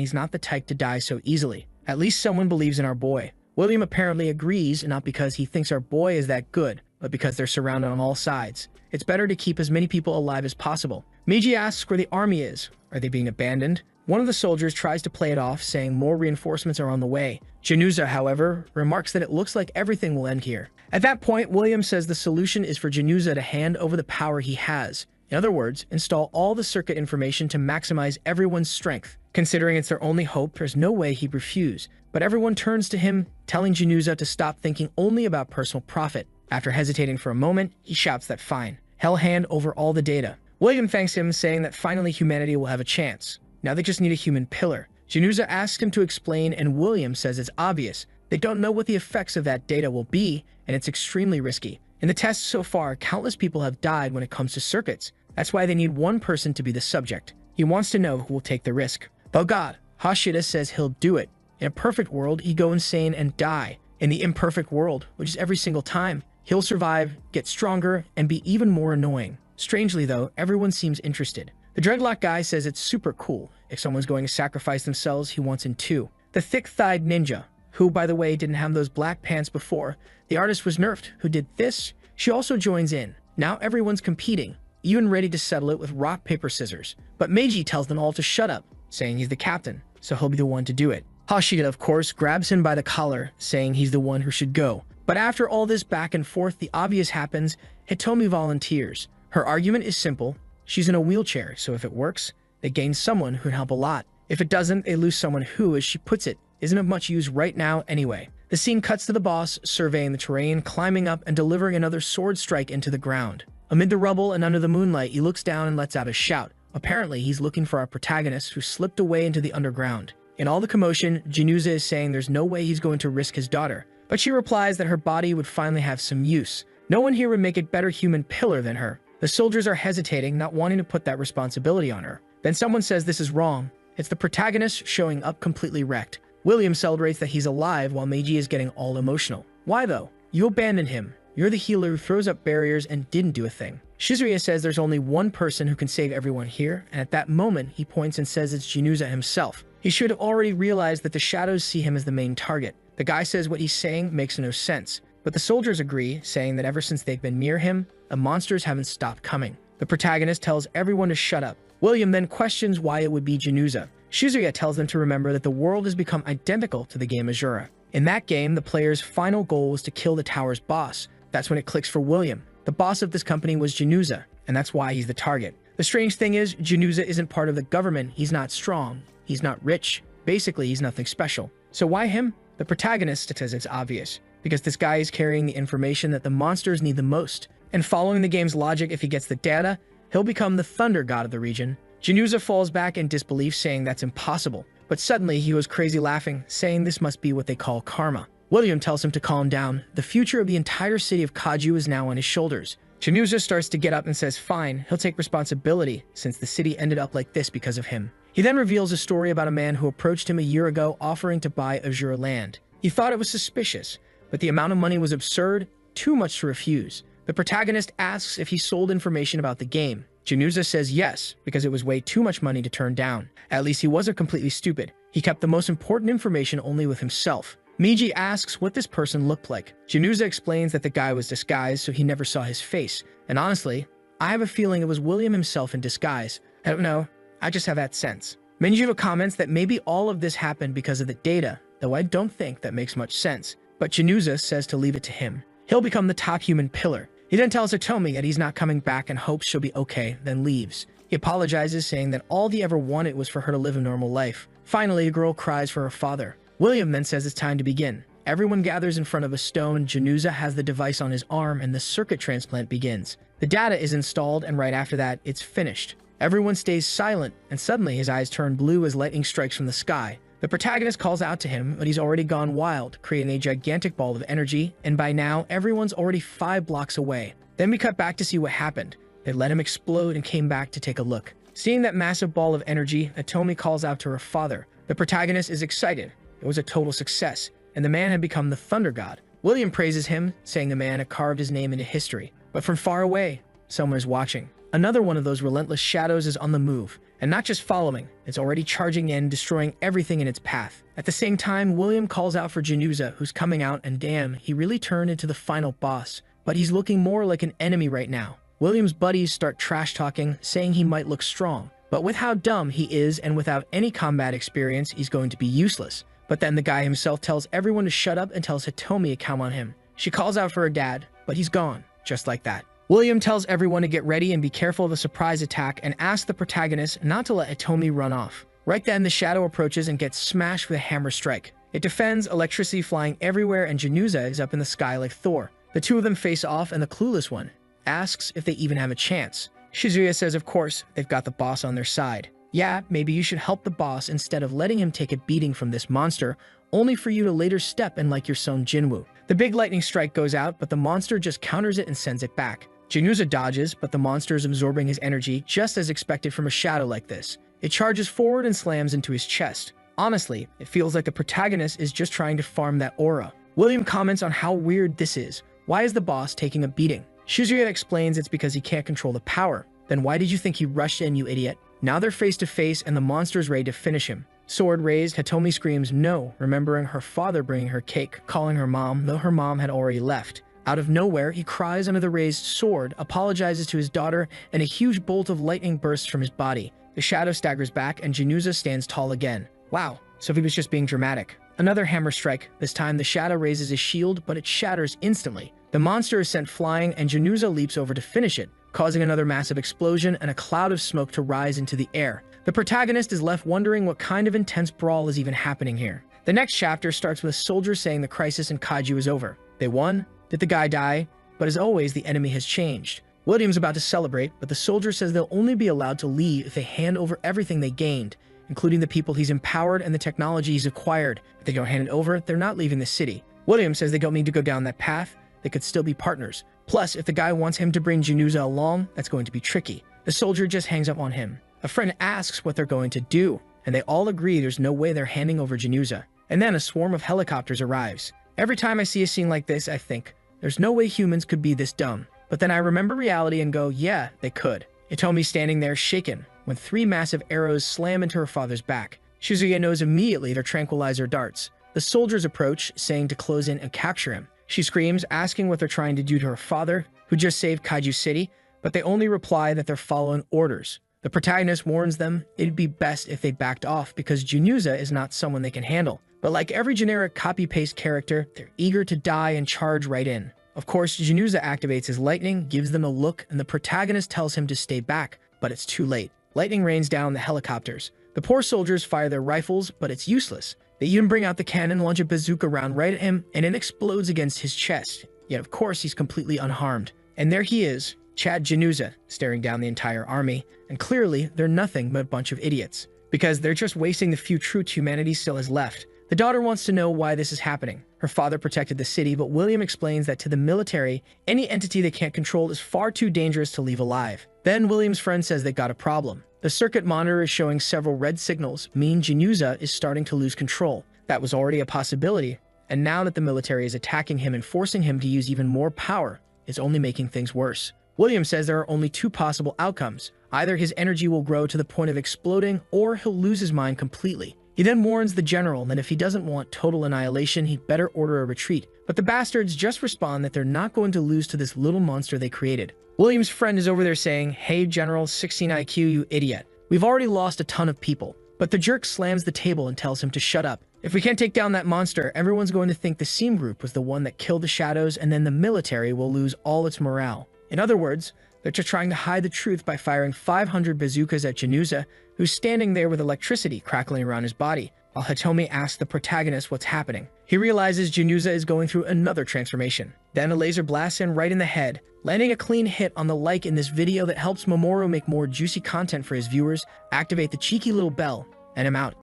he's not the type to die so easily. At least someone believes in our boy. William apparently agrees, not because he thinks our boy is that good, but because they're surrounded on all sides. It's better to keep as many people alive as possible. Meiji asks where the army is. Are they being abandoned? One of the soldiers tries to play it off, saying more reinforcements are on the way. Januza, however, remarks that it looks like everything will end here. At that point, William says the solution is for Januza to hand over the power he has. In other words, install all the circuit information to maximize everyone's strength. Considering it's their only hope, there's no way he'd refuse. But everyone turns to him, telling Januza to stop thinking only about personal profit. After hesitating for a moment, he shouts that fine, he'll hand over all the data. William thanks him, saying that finally humanity will have a chance. Now they just need a human pillar. Januza asks him to explain, and William says it's obvious. They don't know what the effects of that data will be, and it's extremely risky. In the tests so far, countless people have died when it comes to circuits. That's why they need one person to be the subject. He wants to know who will take the risk. Oh God, Hashida says he'll do it. In a perfect world, he'd go insane and die. In the imperfect world, which is every single time, he'll survive, get stronger, and be even more annoying. Strangely though, everyone seems interested. The dreadlock guy says it's super cool. If someone's going to sacrifice themselves, he wants in too. The thick-thighed ninja, who by the way didn't have those black pants before, the artist was nerfed, who did this, she also joins in. Now everyone's competing, even ready to settle it with rock, paper, scissors. But Meiji tells them all to shut up, saying he's the captain, so he'll be the one to do it. Hashida, of course, grabs him by the collar, saying he's the one who should go. But after all this back and forth, the obvious happens. Hitomi volunteers. Her argument is simple. She's in a wheelchair, so if it works, they gain someone who'd help a lot. If it doesn't, they lose someone who, as she puts it, isn't of much use right now anyway. The scene cuts to the boss, surveying the terrain, climbing up, and delivering another sword strike into the ground. Amid the rubble and under the moonlight, he looks down and lets out a shout. Apparently, he's looking for our protagonist, who slipped away into the underground. In all the commotion, Januza is saying there's no way he's going to risk his daughter, but she replies that her body would finally have some use. No one here would make it better human pillar than her. The soldiers are hesitating, not wanting to put that responsibility on her. Then someone says this is wrong. It's the protagonist showing up completely wrecked. William celebrates that he's alive while Meiji is getting all emotional. Why though? You abandoned him. You're the healer who throws up barriers and didn't do a thing. Shizuya says there's only one person who can save everyone here, and at that moment, he points and says it's Januza himself. He should have already realized that the shadows see him as the main target. The guy says what he's saying makes no sense, but the soldiers agree, saying that ever since they've been near him, the monsters haven't stopped coming. The protagonist tells everyone to shut up. William then questions why it would be Januza. Shizuya tells them to remember that the world has become identical to the game Asura. In that game, the player's final goal was to kill the tower's boss. That's when it clicks for William. The boss of this company was Januza, and that's why he's the target. The strange thing is, Januza isn't part of the government. He's not strong. He's not rich. Basically, he's nothing special. So why him? The protagonist says it's obvious, because this guy is carrying the information that the monsters need the most. And following the game's logic, if he gets the data, he'll become the thunder god of the region. Januza falls back in disbelief, saying that's impossible. But suddenly, he goes crazy laughing, saying this must be what they call karma. William tells him to calm down. The future of the entire city of Kaju is now on his shoulders. Januza starts to get up and says fine, he'll take responsibility, since the city ended up like this because of him. He then reveals a story about a man who approached him a year ago offering to buy Asura land. He thought it was suspicious, but the amount of money was absurd, too much to refuse. The protagonist asks if he sold information about the game. Januza says yes, because it was way too much money to turn down. At least he wasn't completely stupid. He kept the most important information only with himself. Meiji asks what this person looked like. Januza explains that the guy was disguised, so he never saw his face. And honestly, I have a feeling it was William himself in disguise. I don't know, I just have that sense. Menjiva comments that maybe all of this happened because of the data, though I don't think that makes much sense. But Januza says to leave it to him. He'll become the top human pillar. He then tells Hitomi that he's not coming back and hopes she'll be okay, then leaves. He apologizes, saying that all he ever wanted was for her to live a normal life. Finally, a girl cries for her father. William then says it's time to begin. Everyone gathers in front of a stone. Januza has the device on his arm and the circuit transplant begins. The data is installed and right after that, it's finished. Everyone stays silent and suddenly his eyes turn blue as lightning strikes from the sky. The protagonist calls out to him, but he's already gone wild, creating a gigantic ball of energy, and by now, everyone's already 5 blocks away. Then we cut back to see what happened. They let him explode and came back to take a look. Seeing that massive ball of energy, Hitomi calls out to her father. The protagonist is excited. It was a total success, and the man had become the Thunder God. William praises him, saying the man had carved his name into history. But from far away, someone is watching. Another one of those relentless shadows is on the move, and not just following, it's already charging in, destroying everything in its path. At the same time, William calls out for Januza, who's coming out, and damn, he really turned into the final boss. But he's looking more like an enemy right now. William's buddies start trash-talking, saying he might look strong. But with how dumb he is and without any combat experience, he's going to be useless. But then the guy himself tells everyone to shut up and tells Hitomi to count on him. She calls out for her dad, but he's gone, just like that. William tells everyone to get ready and be careful of a surprise attack and asks the protagonist not to let Hitomi run off. Right then, the shadow approaches and gets smashed with a hammer strike. It defends, electricity flying everywhere, and Januza is up in the sky like Thor. The two of them face off, and the clueless one asks if they even have a chance. Shizuya says of course, they've got the boss on their side. Yeah, maybe you should help the boss instead of letting him take a beating from this monster, only for you to later step in like your son Jinwoo. The big lightning strike goes out, but the monster just counters it and sends it back. Januza dodges, but the monster is absorbing his energy just as expected from a shadow like this. It charges forward and slams into his chest. Honestly, it feels like the protagonist is just trying to farm that aura. William comments on how weird this is. Why is the boss taking a beating? Shizuya explains it's because he can't control the power. Then why did you think he rushed in, you idiot? Now they're face to face and the monster's ready to finish him. Sword raised, Hitomi screams no, remembering her father bringing her cake, calling her mom, though her mom had already left. Out of nowhere, he cries under the raised sword, apologizes to his daughter, and a huge bolt of lightning bursts from his body. The shadow staggers back, and Januza stands tall again. Wow, so he was just being dramatic. Another hammer strike. This time, the shadow raises his shield, but it shatters instantly. The monster is sent flying, and Januza leaps over to finish it, causing another massive explosion and a cloud of smoke to rise into the air. The protagonist is left wondering what kind of intense brawl is even happening here. The next chapter starts with a soldier saying the crisis in Kaiju is over. They won. Did the guy die? But as always, the enemy has changed. William's about to celebrate, but the soldier says they'll only be allowed to leave if they hand over everything they gained, including the people he's empowered and the technology he's acquired. If they don't hand it over, they're not leaving the city. William says they don't need to go down that path. They could still be partners. Plus, if the guy wants him to bring Januza along, that's going to be tricky. The soldier just hangs up on him. A friend asks what they're going to do, and they all agree there's no way they're handing over Januza. And then a swarm of helicopters arrives. Every time I see a scene like this, I think, there's no way humans could be this dumb. But then I remember reality and go, yeah, they could. Hitomi's standing there shaken when 3 massive arrows slam into her father's back. Shizuya knows immediately they're tranquilizer darts. The soldiers approach, saying to close in and capture him. She screams, asking what they're trying to do to her father, who just saved Kaiju City, but they only reply that they're following orders. The protagonist warns them it'd be best if they backed off because Januza is not someone they can handle. But like every generic copy-paste character, they're eager to die and charge right in. Of course, Januza activates his lightning, gives them a look, and the protagonist tells him to stay back, but it's too late. Lightning rains down the helicopters. The poor soldiers fire their rifles, but it's useless. They even bring out the cannon, launch a bazooka round right at him, and it explodes against his chest. Yet of course he's completely unharmed. And there he is, Chad Januza, staring down the entire army, and clearly they're nothing but a bunch of idiots. Because they're just wasting the few troops humanity still has left. The daughter wants to know why this is happening. Her father protected the city, but William explains that to the military, any entity they can't control is far too dangerous to leave alive. Then William's friend says they got a problem. The circuit monitor is showing several red signals, meaning Januza is starting to lose control. That was already a possibility, and now that the military is attacking him and forcing him to use even more power, it's only making things worse. William says there are only 2 possible outcomes. Either his energy will grow to the point of exploding, or he'll lose his mind completely. He then warns the general that if he doesn't want total annihilation, he'd better order a retreat. But the bastards just respond that they're not going to lose to this little monster they created. William's friend is over there saying, "Hey General, 16 IQ, you idiot. We've already lost a ton of people." But the jerk slams the table and tells him to shut up. If we can't take down that monster, everyone's going to think the Seam Group was the one that killed the shadows, and then the military will lose all its morale. In other words, they're just trying to hide the truth by firing 500 bazookas at Januza, who's standing there with electricity crackling around his body, while Hitomi asks the protagonist what's happening. He realizes Januza is going through another transformation. Then a laser blasts in right in the head, landing a clean hit on the like in this video that helps Mamoru make more juicy content for his viewers. Activate the cheeky little bell, and I'm out.